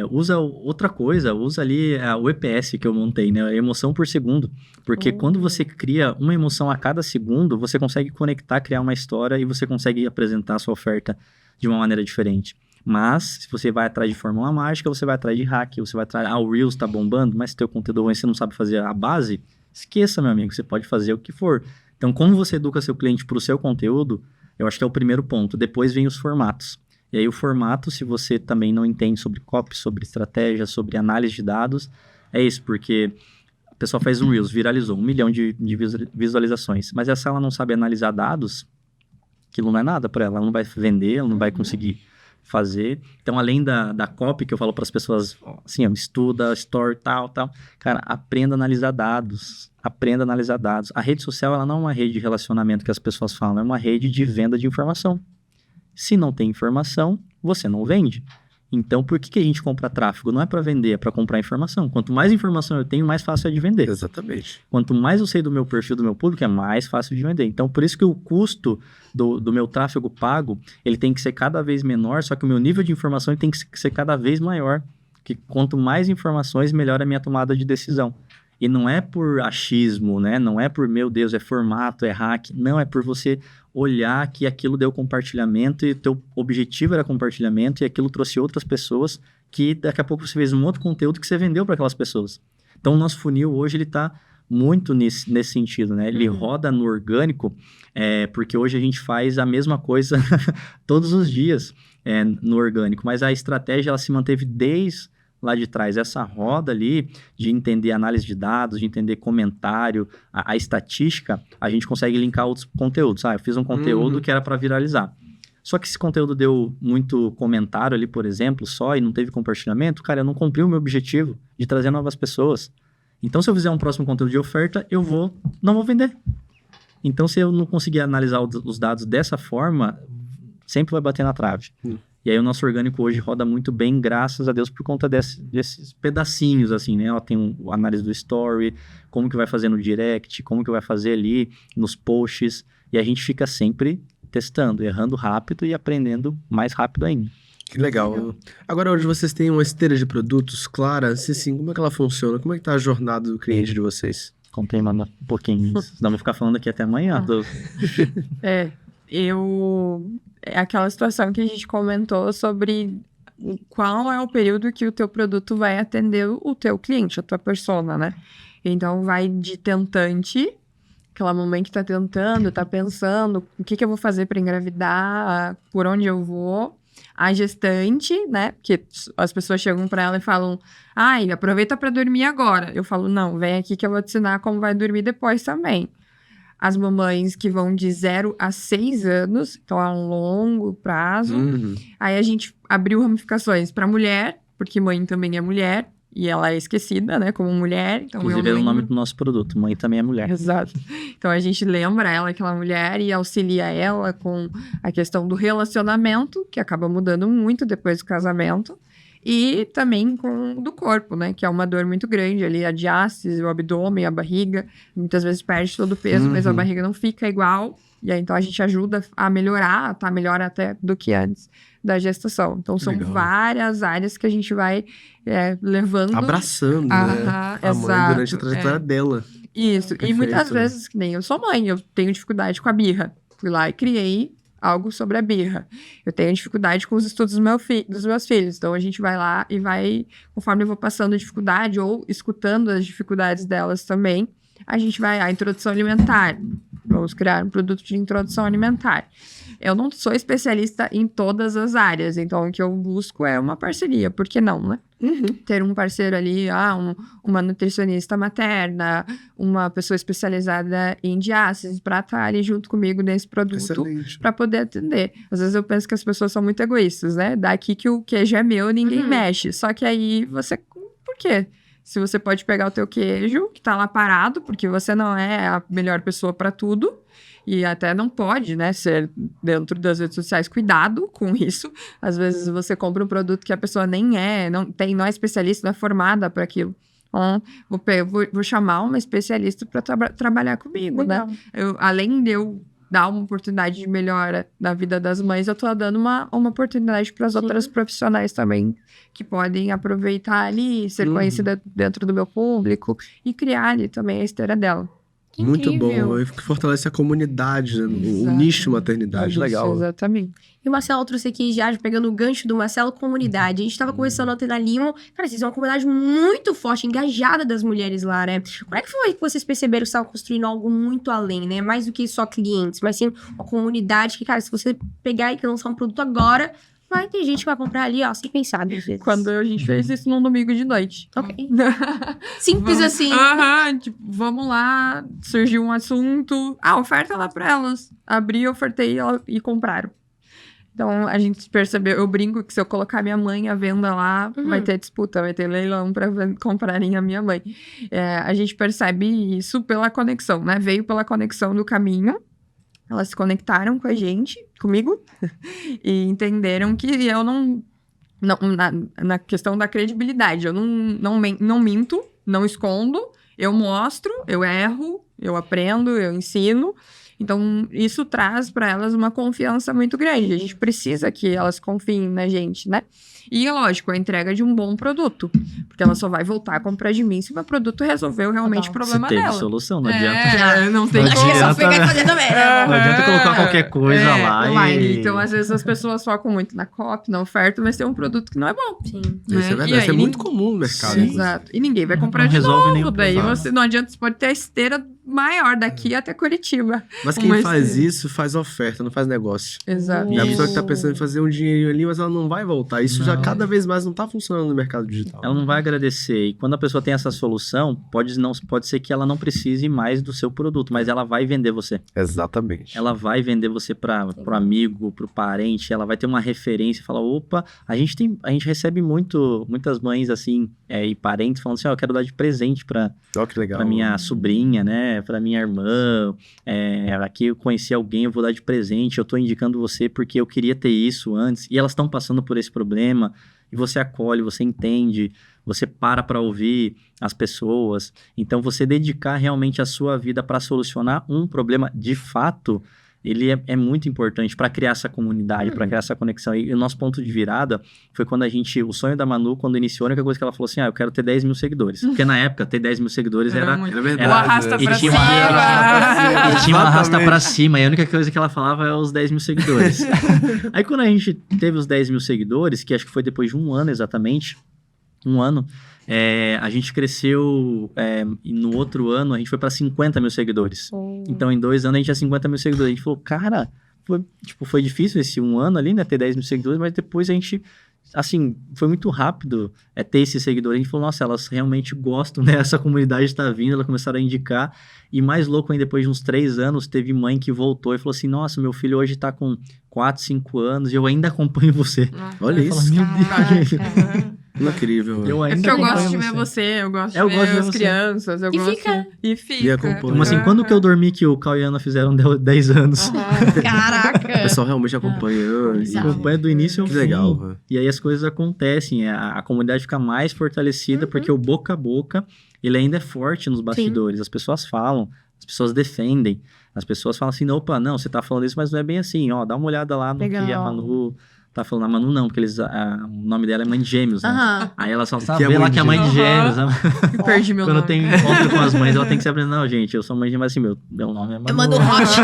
usa outra coisa, usa ali o EPS que eu montei, né? A emoção por segundo. Porque quando você cria uma emoção a cada segundo, você consegue conectar, criar uma história e você consegue apresentar a sua oferta de uma maneira diferente. Mas, se você vai atrás de fórmula mágica, você vai atrás de hack, você vai atrás, o Reels tá bombando, mas se teu conteúdo ruim, você não sabe fazer a base, esqueça, meu amigo, você pode fazer o que for. Então, como você educa seu cliente para o seu conteúdo, eu acho que é o primeiro ponto. Depois vem os formatos. E aí o formato, se você também não entende sobre copy, sobre estratégia, sobre análise de dados, é isso, porque a pessoa faz um Reels, viralizou 1 milhão de visualizações, mas se ela não sabe analisar dados, aquilo não é nada para ela não vai vender, ela não vai conseguir fazer. Então, além da copy que eu falo para as pessoas, assim, estuda, story, tal, cara, aprenda a analisar dados. Aprenda a analisar dados. A rede social, ela não é uma rede de relacionamento que as pessoas falam, é uma rede de venda de informação. Se não tem informação, você não vende. Então, por que a gente compra tráfego? Não é para vender, é para comprar informação. Quanto mais informação eu tenho, mais fácil é de vender. Exatamente. Quanto mais eu sei do meu perfil, do meu público, é mais fácil de vender. Então, por isso que o custo do meu tráfego pago, ele tem que ser cada vez menor, só que o meu nível de informação ele tem que ser cada vez maior. Porque quanto mais informações, melhor a minha tomada de decisão. E não é por achismo, né? Não é por, meu Deus, é formato, é hack. Não, é por você olhar que aquilo deu compartilhamento e o teu objetivo era compartilhamento e aquilo trouxe outras pessoas que daqui a pouco você fez um outro conteúdo que você vendeu para aquelas pessoas. Então, o nosso funil hoje, ele está muito nesse sentido, né? Ele roda no orgânico, porque hoje a gente faz a mesma coisa todos os dias no orgânico, mas a estratégia, ela se manteve desde lá de trás, essa roda ali de entender análise de dados, de entender comentário, a estatística, a gente consegue linkar outros conteúdos. Eu fiz um conteúdo que era para viralizar. Só que esse conteúdo deu muito comentário ali, por exemplo, só, e não teve compartilhamento, cara, eu não cumpri o meu objetivo de trazer novas pessoas. Então, se eu fizer um próximo conteúdo de oferta, não vou vender. Então, se eu não conseguir analisar os dados dessa forma, sempre vai bater na trave. E aí o nosso orgânico hoje roda muito bem, graças a Deus, por conta desses pedacinhos, assim, né? Tem a análise do story, como que vai fazer no direct, como que vai fazer ali nos posts. E a gente fica sempre testando, errando rápido e aprendendo mais rápido ainda. Que legal. Agora, hoje vocês têm uma esteira de produtos clara? Se sim, como é que ela funciona? Como é que tá a jornada do cliente de vocês? Contei, manda um pouquinho. Senão vai ficar falando aqui até amanhã. É aquela situação que a gente comentou sobre qual é o período que o teu produto vai atender o teu cliente, a tua persona, né? Então, vai de tentante, aquela mamãe que tá tentando, tá pensando, o que eu vou fazer para engravidar, por onde eu vou. A gestante, né? Porque as pessoas chegam para ela e falam, ai, aproveita para dormir agora. Eu falo, não, vem aqui que eu vou te ensinar como vai dormir depois também. As mamães que vão de 0 a 6 anos, então a longo prazo. Aí a gente abriu ramificações para mulher, porque mãe também é mulher, e ela é esquecida, né, como mulher. Então Inclusive é o nome do nosso produto, mãe também é mulher. Exato. Então a gente lembra ela que ela é mulher e auxilia ela com a questão do relacionamento, que acaba mudando muito depois do casamento. E também com do corpo, né? Que é uma dor muito grande ali, a diástase, o abdômen, a barriga. Muitas vezes perde todo o peso, mas a barriga não fica igual. E aí, então, a gente ajuda a melhorar, tá melhor até do que antes da gestação. Então, são várias áreas que a gente vai levando. Abraçando, né? A mãe durante a trajetória dela. Isso. Perfeito. E muitas vezes, que nem eu sou mãe, eu tenho dificuldade com a birra. Fui lá e criei algo sobre a birra. Eu tenho dificuldade com os estudos dos meus filhos. Então, a gente vai lá e vai, conforme eu vou passando a dificuldade ou escutando as dificuldades delas também, a gente vai à introdução alimentar. Vamos criar um produto de introdução alimentar. Eu não sou especialista em todas as áreas, então o que eu busco é uma parceria. Por que não, né? Ter um parceiro ali, uma nutricionista materna, uma pessoa especializada em diástase, para estar ali junto comigo nesse produto, para poder atender. Às vezes eu penso que as pessoas são muito egoístas, né? Daqui que o queijo é meu, ninguém mexe. Só que aí você... Por quê? Se você pode pegar o teu queijo, que tá lá parado, porque você não é a melhor pessoa para tudo, e até não pode, né, ser dentro das redes sociais. Cuidado com isso. Às vezes você compra um produto que a pessoa nem é, não é especialista, não é formada para aquilo. Então, vou chamar uma especialista para trabalhar comigo, né? Além de eu dar uma oportunidade de melhora na vida das mães, eu tô dando uma oportunidade para as outras profissionais também, que podem aproveitar ali, ser conhecida dentro do meu público e criar ali também a esteira dela. Que muito incrível. bom, que fortalece a comunidade, né? O nicho maternidade, Isso, legal. Exatamente. E o Marcelo trouxe aqui já, pegando o gancho do Marcelo, comunidade. A gente tava conversando ontem na Lima. Cara, vocês são uma comunidade muito forte, engajada das mulheres lá, né? Como é que foi que vocês perceberam que estavam construindo algo muito além, né? Mais do que só clientes, mas sim uma comunidade que, cara, se você pegar e lançar um produto agora, vai ter gente que vai comprar ali, ó, sem pensar duas vezes. Quando a gente fez isso num domingo de noite. Ok. Simples assim. Tipo, vamos lá, surgiu um assunto. Oferta lá pra elas. Abri, ofertei e compraram. Então, a gente percebeu, eu brinco que se eu colocar minha mãe à venda lá, vai ter disputa, vai ter leilão pra comprarem a minha mãe. A gente percebe isso pela conexão, né? Veio pela conexão do caminho. Elas se conectaram com a gente, comigo, e entenderam que eu não na questão da credibilidade, eu não minto, não escondo, eu mostro, eu erro, eu aprendo, eu ensino. Então, isso traz para elas uma confiança muito grande. A gente precisa que elas confiem na gente, né? E, lógico, a entrega de um bom produto. Porque ela só vai voltar a comprar de mim se o meu produto resolveu realmente o problema Se teve dela. solução, não adianta. Não tem Acho que é só adianta, pegar e fazer também, né? Não adianta colocar qualquer coisa lá e... Então, às vezes, as pessoas focam muito na copy, na oferta, mas tem um produto que não é bom. Sim. Isso é verdade, isso é muito comum no mercado. Sim. Exato. E ninguém vai comprar Não de resolve novo. nenhum Daí problema. não adianta, você pode ter a esteira maior daqui até Curitiba. Mas quem faz isso faz oferta, não faz negócio. Exato. E a pessoa que tá pensando em fazer um dinheirinho ali, mas ela não vai voltar. Isso já cada vez mais não tá funcionando no mercado digital. Ela não vai agradecer. E quando a pessoa tem essa solução, pode ser que ela não precise mais do seu produto, mas ela vai vender você. Exatamente. Ela vai vender você pro amigo, pro parente, ela vai ter uma referência e falar, opa, a gente recebe muitas mães assim, e parentes falando assim, eu quero dar de presente pra Que legal. minha sobrinha, né, pra minha irmã, aqui eu conheci alguém, eu vou dar de presente, eu tô indicando você porque eu queria ter isso antes, e elas estão passando por esse problema, e você acolhe, você entende, você para ouvir as pessoas. Então, você dedicar realmente a sua vida para solucionar um problema de fato ele é muito importante para criar essa comunidade, para criar essa conexão. E o nosso ponto de virada foi quando o sonho da Manu, quando iniciou, a única coisa que ela falou assim, eu quero ter 10 mil seguidores. Porque na época, ter 10 mil seguidores era verdade. O arrasta e pra tinha cima. E tinha uma arrasta pra cima, e a única coisa que ela falava é os 10 mil seguidores. Aí quando a gente teve os 10 mil seguidores, que acho que foi depois de um ano exatamente, a gente cresceu, e no outro ano a gente foi para 50 mil seguidores. Então, em 2 anos, a gente tinha 50 mil seguidores. A gente falou, cara, foi difícil esse um ano ali, né? Ter 10 mil seguidores, mas depois a gente, assim, foi muito rápido ter esses seguidores. A gente falou, nossa, elas realmente gostam, né? Essa comunidade está vindo, elas começaram a indicar. E mais louco ainda, depois de uns 3 anos, teve mãe que voltou e falou assim, nossa, meu filho hoje tá com 4, 5 anos e eu ainda acompanho você. Olha isso. Meu Deus. Incrível. Eu É ainda porque eu gosto acompanho de ver você, eu gosto de Eu ver gosto de ver as você. crianças. Eu E gosto... fica. E fica. E acompanha. Como assim, quando que eu dormi que o Cauê e a Ana fizeram 10 anos? O Caraca. pessoal realmente acompanhou. Exato. Acompanha do início ao Que fim. legal, velho. E aí as coisas acontecem, a comunidade fica mais fortalecida, porque o boca a boca, ele ainda é forte nos bastidores. As pessoas falam, as pessoas defendem, as pessoas falam assim, opa, não, você tá falando isso, mas não é bem assim, ó, dá uma olhada lá no Legal. que a Manu tá falando. A Manu não, porque o nome dela é Mãe de Gêmeos, né? Aham. Aí elas falam, Que é vê lá Mãe de que é Mãe de Gêmeos. Gêmeos. Eu perdi meu Quando nome. tem encontro com as mães, ela tem que se aprender, não, gente, eu sou mãe de mas assim, meu nome é Manu. É Manu Rocha.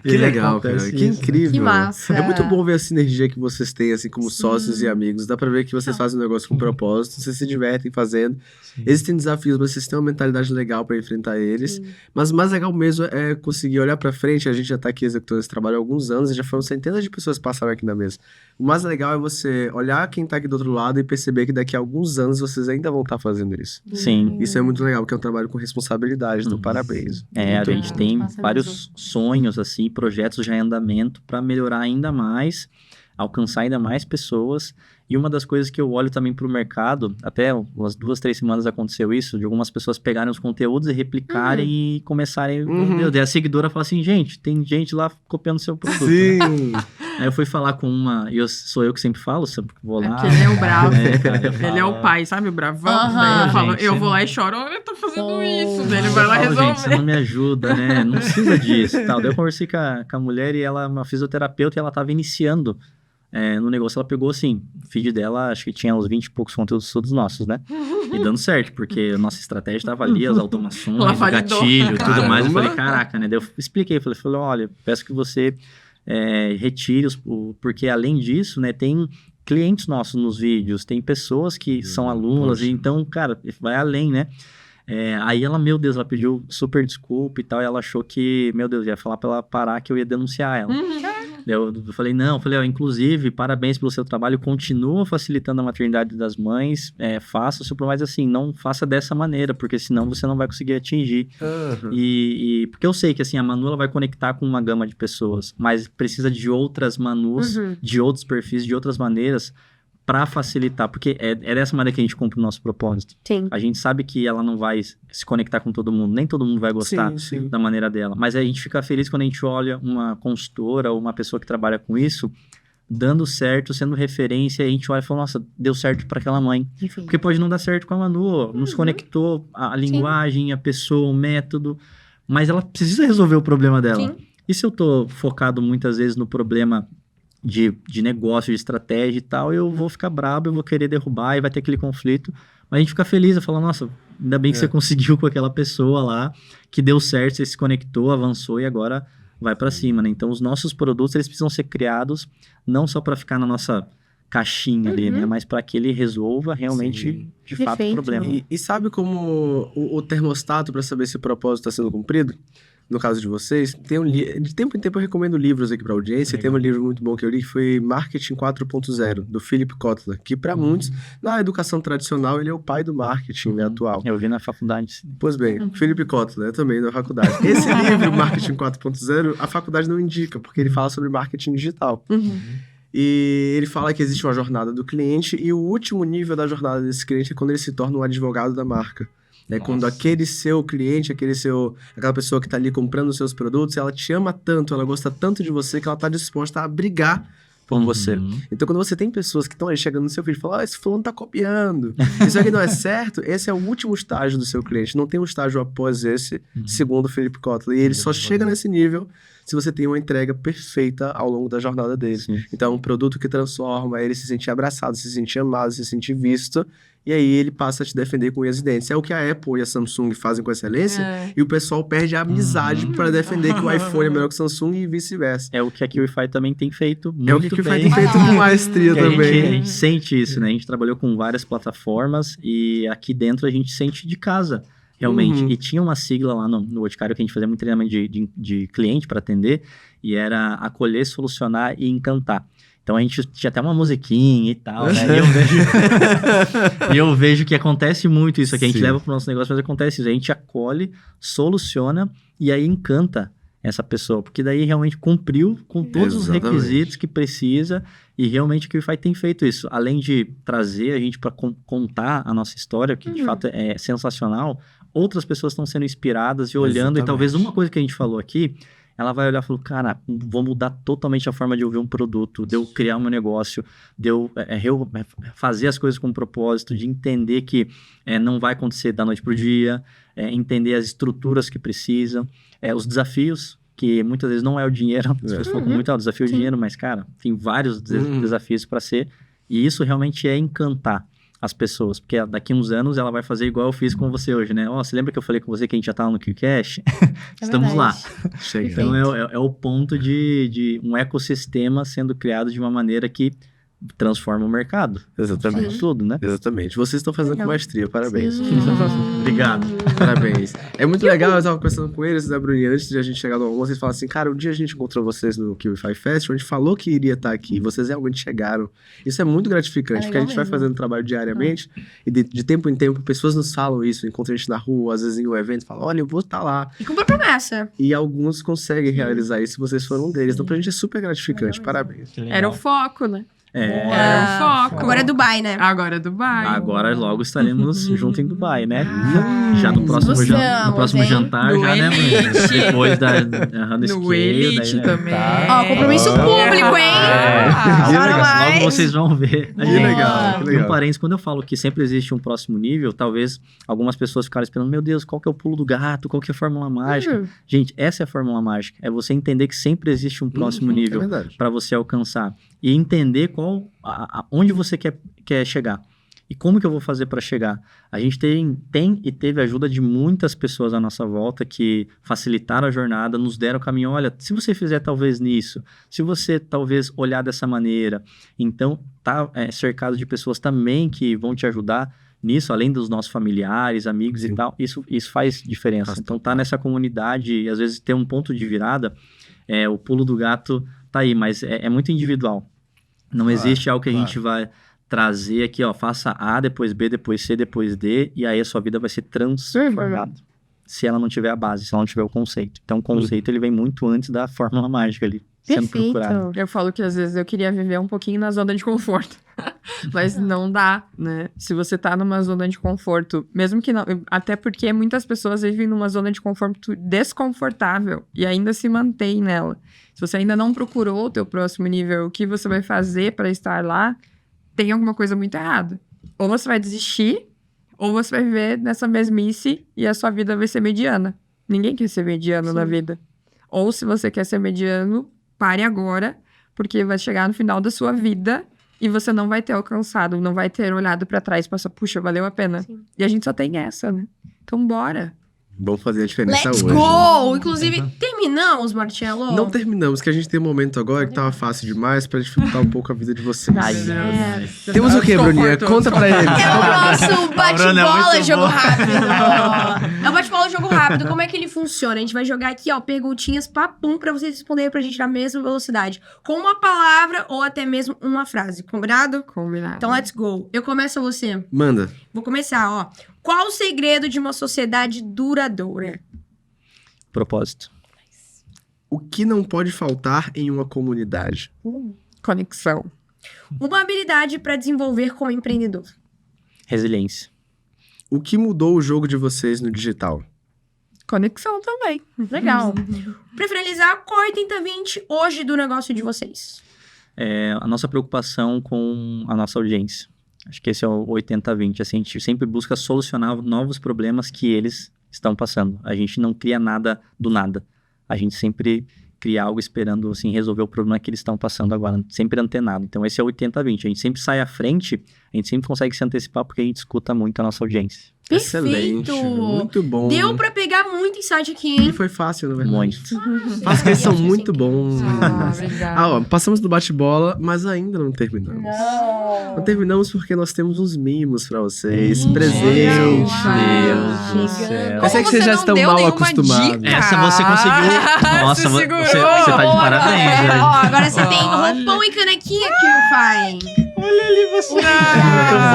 Que E legal, acontece cara. Que isso. incrível. Que massa. É muito bom ver a sinergia que vocês têm, assim, como Sim. sócios e amigos. Dá pra ver que vocês fazem um negócio com propósito, vocês se divertem fazendo. Existem desafios, mas vocês têm uma mentalidade legal pra enfrentar eles. Mas o mais legal mesmo é conseguir olhar pra frente. A gente já tá aqui executando esse trabalho há alguns anos e já foram centenas de pessoas que passaram aqui na mesa. O mais legal é você olhar quem tá aqui do outro lado e perceber que daqui a alguns anos vocês ainda vão estar fazendo isso. Sim. Isso é muito legal, porque é um trabalho com responsabilidade. Então, parabéns. A Muito gente bom. tem Passa vários sonhos, assim, projetos já em andamento para melhorar ainda mais, alcançar ainda mais pessoas. E uma das coisas que eu olho também para o mercado, até umas 2, 3 semanas aconteceu isso, de algumas pessoas pegarem os conteúdos e replicarem e começarem... Meu Deus, daí a seguidora fala assim, gente, tem gente lá copiando seu produto. Né? Sim! Aí eu fui falar com uma, sou eu que sempre falo, sempre que vou lá... Porque ele é o bravo. cara, eu Ele é falo, o pai, sabe? O bravão. Aham. Daí eu falo, Gente, eu você vou não- lá e choro, eu tô fazendo Oh. isso. Daí ele vai lá Eu falo, gente, você resolver. não me ajuda, né? Não precisa disso e tal. Daí eu conversei com a mulher e ela é uma fisioterapeuta e ela tava iniciando no negócio. Ela pegou, assim, o feed dela, acho que tinha uns 20 e poucos conteúdos todos nossos, né? E dando certo, porque a nossa estratégia tava ali, as automações, o Ela validou. gatilho, tudo mais. Eu Caramba. falei, caraca, né? Daí eu expliquei, falei, olha, peço que você retire porque além disso, né, tem clientes nossos nos vídeos, tem pessoas que são alunas, poxa. e então, cara, vai além, né? Aí ela, meu Deus, ela pediu super desculpa e tal, e ela achou que, meu Deus, ia falar pra ela parar que eu ia denunciar ela. Eu falei, não, inclusive, parabéns pelo seu trabalho, continua facilitando a maternidade das mães, faça o seu, mas assim, não faça dessa maneira, porque senão você não vai conseguir atingir. E porque eu sei que assim, a Manu ela vai conectar com uma gama de pessoas, mas precisa de outras Manus, de outros perfis, de outras maneiras, para facilitar, porque é dessa maneira que a gente cumpre o nosso propósito. Sim. A gente sabe que ela não vai se conectar com todo mundo, nem todo mundo vai gostar Sim. da maneira dela, mas a gente fica feliz quando a gente olha uma consultora ou uma pessoa que trabalha com isso, dando certo, sendo referência, e a gente olha e fala, nossa, deu certo para aquela mãe. Enfim. Porque pode não dar certo com a Manu, não se conectou a linguagem, a pessoa, o método, mas ela precisa resolver o problema dela. Sim. E se eu tô focado muitas vezes no problema de negócio, de estratégia e tal, eu vou ficar brabo, eu vou querer derrubar e vai ter aquele conflito. Mas a gente fica feliz, eu falo, nossa, ainda bem que você conseguiu com aquela pessoa lá, que deu certo, você se conectou, avançou e agora vai para cima, né? Então, os nossos produtos, eles precisam ser criados não só para ficar na nossa caixinha ali, né? Mas para que ele resolva realmente, Sim. de fato, o Perfeito. problema. E sabe como o termostato para saber se o propósito está sendo cumprido? No caso de vocês, de tempo em tempo eu recomendo livros aqui para audiência. Legal. Tem um livro muito bom que eu li que foi Marketing 4.0, do Philip Kotler, que para muitos, na educação tradicional, ele é o pai do marketing né, atual. Eu vi na faculdade. Pois bem, Philip Kotler, eu também na faculdade. Esse livro, Marketing 4.0, a faculdade não indica, porque ele fala sobre marketing digital. E ele fala que existe uma jornada do cliente e o último nível da jornada desse cliente é quando ele se torna um advogado da marca. É quando aquele seu cliente, aquela pessoa que está ali comprando os seus produtos, ela te ama tanto, ela gosta tanto de você que ela está disposta a brigar por você. Então, quando você tem pessoas que estão aí chegando no seu vídeo e falam, esse fulano tá copiando, isso aqui não é certo, esse é o último estágio do seu cliente. Não tem um estágio após esse, segundo o Felipe Kotler. E ele só chega nesse nível se você tem uma entrega perfeita ao longo da jornada dele. Sim. Então, um produto que transforma ele se sentir abraçado, se sentir amado, se sentir visto, e aí ele passa a te defender com unhas e dentes. É o que a Apple e a Samsung fazem com excelência, e o pessoal perde a amizade para defender que o iPhone é melhor que o Samsung e vice-versa. É o que a QIFI também tem feito muito É o que o bem. tem feito com maestria Que a também. gente sente isso, né? A gente trabalhou com várias plataformas e aqui dentro a gente sente de casa, realmente. E tinha uma sigla lá no Boticário que a gente fazia muito treinamento de cliente para atender, e era acolher, solucionar e encantar. Então a gente tinha até uma musiquinha e tal, né? E eu vejo que acontece muito isso aqui. A gente Sim. leva pro nosso negócio, mas acontece isso. A gente acolhe, soluciona e aí encanta essa pessoa. Porque daí realmente cumpriu com todos os Exatamente. requisitos que precisa. E realmente o QIFI tem feito isso. Além de trazer a gente para contar a nossa história, que de fato é sensacional, outras pessoas estão sendo inspiradas e olhando. Exatamente. E talvez uma coisa que a gente falou aqui, ela vai olhar e falar, cara, vou mudar totalmente a forma de eu ver um produto, de eu criar um meu negócio, de eu fazer as coisas com propósito, de entender que não vai acontecer da noite pro dia, entender as estruturas que precisam, os desafios, que muitas vezes não é o dinheiro, as pessoas falam muito, o desafio é o dinheiro, mas, cara, tem vários desafios para ser, e isso realmente é encantar as pessoas, porque daqui uns anos ela vai fazer igual eu fiz com você hoje, né? Você lembra que eu falei com você que a gente já tava no QCash? Estamos lá. Chega. Então é o ponto de um ecossistema sendo criado de uma maneira que transforma o mercado. Exatamente. Tudo, né? Exatamente. Vocês estão fazendo com maestria, parabéns. Obrigado. Parabéns. É muito legal, eu tava conversando com eles, né, Bruninha, antes de a gente chegar no almoço, eles falaram assim, cara, um dia a gente encontrou vocês no QIFI Festival, a gente falou que iria estar aqui, e vocês realmente chegaram. Isso é muito gratificante, porque a gente vai fazendo trabalho diariamente, e de tempo em tempo, pessoas nos falam isso, encontram a gente na rua, às vezes em um evento, falam, olha, eu vou estar lá. E cumpre a promessa. E alguns conseguem realizar isso, e vocês foram um deles. Então, pra gente é super gratificante, parabéns. Era o foco, né? Era o foco. Agora é Dubai, né? Agora é Dubai. Agora logo estaremos juntos em Dubai, né? Já no próximo, Gostamos, no próximo hein? jantar, No já, né, Elite. mano? Depois da no No scale, Elite daí, né? também. Ó, compromisso público, hein? Bora mais. Logo vocês vão ver. Que legal, que E um legal. parênteses, quando eu falo que sempre existe um próximo nível, talvez algumas pessoas ficaram esperando, meu Deus, qual que é o pulo do gato? Qual que é a fórmula mágica? Gente, essa é a fórmula mágica. É você entender que sempre existe um próximo É nível verdade. para você alcançar. E entender onde você quer chegar. E como que eu vou fazer para chegar? A gente tem e teve ajuda de muitas pessoas à nossa volta que facilitaram a jornada, nos deram o caminho. Olha, se você fizer talvez nisso, se você talvez olhar dessa maneira, então tá cercado de pessoas também que vão te ajudar nisso, além dos nossos familiares, amigos e tal, isso faz diferença. Então tá nessa comunidade e às vezes ter um ponto de virada, o pulo do gato tá aí, mas é muito individual. Não existe algo que a gente vai trazer aqui, ó, faça A, depois B, depois C, depois D, e aí a sua vida vai ser transformada. Se ela não tiver a base, se ela não tiver o conceito. Então o conceito ele vem muito antes da fórmula mágica ali, sendo procurado. Eu falo que às vezes eu queria viver um pouquinho na zona de conforto. Mas não dá, né? Se você tá numa zona de conforto, mesmo que não... Até porque muitas pessoas vivem numa zona de conforto desconfortável e ainda se mantém nela. Se você ainda não procurou o teu próximo nível, o que você vai fazer para estar lá, tem alguma coisa muito errada. Ou você vai desistir, ou você vai viver nessa mesmice e a sua vida vai ser mediana. Ninguém quer ser mediano na vida. Ou se você quer ser mediano, pare agora, porque vai chegar no final da sua vida e você não vai ter alcançado, não vai ter olhado pra trás e pensar, puxa, valeu a pena. Sim. E a gente só tem essa, né? Então bora. Vamos fazer a diferença Let's hoje. go! Inclusive, terminamos, Marcelo? Não terminamos, que a gente tem um momento agora que tava fácil demais pra dificultar um pouco a vida de vocês. Temos o quê, Bruninha? Conta pra eles. É o nosso Bruno é bate-bola muito jogo bom. rápido. É o bate-bola jogo rápido. Como é que ele funciona? A gente vai jogar aqui, ó, perguntinhas papum pra vocês responderem pra gente na mesma velocidade. Com uma palavra ou até mesmo uma frase. Combinado? Combinado. Então, let's go. Eu começo a você. Manda. Vou começar, ó. Qual o segredo de uma sociedade duradoura? Propósito. O que não pode faltar em uma comunidade? Conexão. Uma habilidade pra desenvolver como empreendedor. Resiliência. O que mudou o jogo de vocês no digital? Conexão também. Legal. Preferencializar cor 80/20 hoje do negócio de vocês. a nossa preocupação com a nossa audiência. Acho que esse é o 80-20. Assim, a gente sempre busca solucionar novos problemas que eles estão passando. A gente não cria nada do nada. A gente sempre cria algo esperando assim, resolver o problema que eles estão passando agora, sempre antenado. Então esse é o 80-20. A gente sempre sai à frente, a gente sempre consegue se antecipar porque a gente escuta muito a nossa audiência. Excelente, Perfeito! muito bom. Deu pra pegar muito insight aqui, E hein? foi fácil, na verdade. Muito. Faz que eles são muito bons. Obrigada. Ó, passamos do bate-bola, mas ainda não terminamos. Não terminamos porque nós temos uns mimos pra vocês, presentes. Deus do céu. Eu sei que vocês já estão mal acostumados. Essa você conseguiu. Nossa, você tá de parabéns, Ó, velho. agora você tem roupão e canequinha aqui, meu pai. Olha ali você. Muito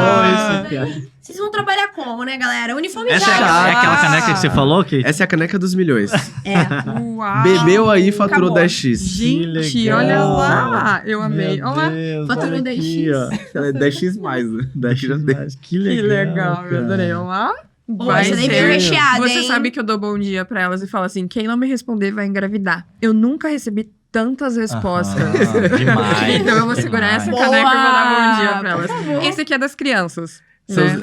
bom esse, cara. Vocês vão trabalhar como, né, galera? Uniformizado. Essa é aquela caneca que você falou, que Essa é a caneca dos milhões. É. Uau. Bebeu aí, faturou Acabou. 10x. Gente, olha lá. Eu amei. Olha lá. Faturou 10x. Ela é 10x mais, né? 10x mais. Que Que legal, eu adorei. Olha lá. Vai essa daí ser. veio recheada, Você hein? sabe que eu dou bom dia pra elas e falo assim: quem não me responder vai engravidar. Eu nunca recebi tantas respostas. Demais. Então eu vou segurar essa Boa! caneca e vou dar bom dia pra elas. Esse aqui é das crianças. São Né?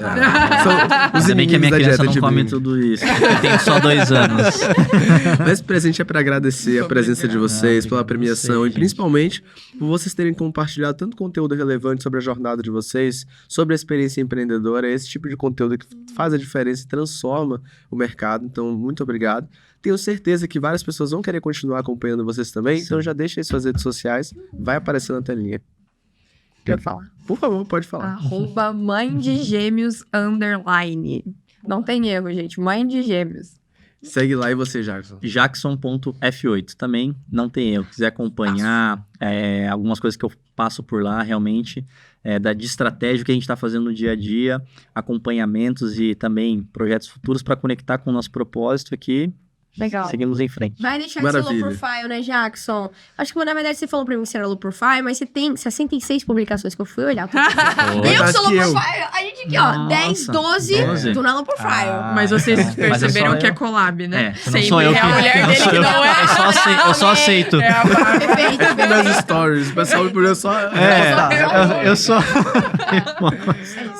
os Ainda bem que a minha inimigos da criança dieta não de come brim. tudo isso. Eu tenho só 2 anos. Mas esse presente é para agradecer a presença de vocês, pela premiação vocês, e principalmente por vocês terem compartilhado tanto conteúdo relevante sobre a jornada de vocês, sobre a experiência empreendedora, esse tipo de conteúdo que faz a diferença e transforma o mercado. Então, muito obrigado. Tenho certeza que várias pessoas vão querer continuar acompanhando vocês também, então já deixa aí suas redes sociais, vai aparecer na telinha. Quer falar? Por favor, pode falar. @mãe de gêmeos _. Não tem erro, gente. Mãe de gêmeos. Segue lá e você, Jackson. Jackson.f8 também não tem erro. Quiser acompanhar algumas coisas que eu passo por lá realmente, de estratégia que a gente está fazendo no dia a dia, acompanhamentos e também projetos futuros para conectar com o nosso propósito aqui. Legal. Seguimos em frente. Vai deixar de ser low Maravilha. profile, né, Jackson? Acho que, na verdade, você falou pra mim que você era low profile, mas você tem 66 publicações que eu fui olhar. Eu que Acho sou low que eu. profile, a gente aqui, ó, Nossa, 10, 12, 12. do não é low profile. Mas vocês mas é perceberam só que é eu. collab, né? Não sou eu é a mulher não dele sou que eu. não é. Eu só aceito. É a Bárbara. Perfeito, Nas stories, o pessoal por eu só... Eu sou.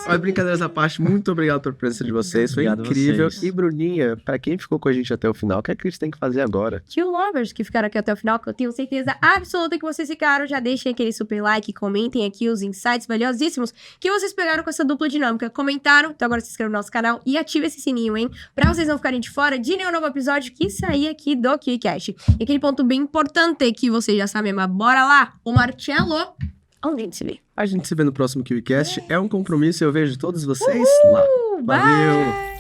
Mas brincadeiras à parte, muito obrigado pela presença de vocês, foi Obrigado a incrível. vocês. E Bruninha, pra quem ficou com a gente até o final, o que é que a gente tem que fazer agora? Tio Lovers, que ficaram aqui até o final, que eu tenho certeza absoluta que vocês ficaram. Já deixem aquele super like, comentem aqui os insights valiosíssimos que vocês pegaram com essa dupla dinâmica. Comentaram, então agora se inscreva no nosso canal e ative esse sininho, hein? Pra vocês não ficarem de fora de nenhum novo episódio que sair aqui do KiwiCast. E aquele ponto bem importante que vocês já sabem, mas bora lá! O Marcelo, onde a gente se vê? A gente se vê no próximo KiwiCast, é um compromisso e eu vejo todos vocês lá. Bye! Valeu!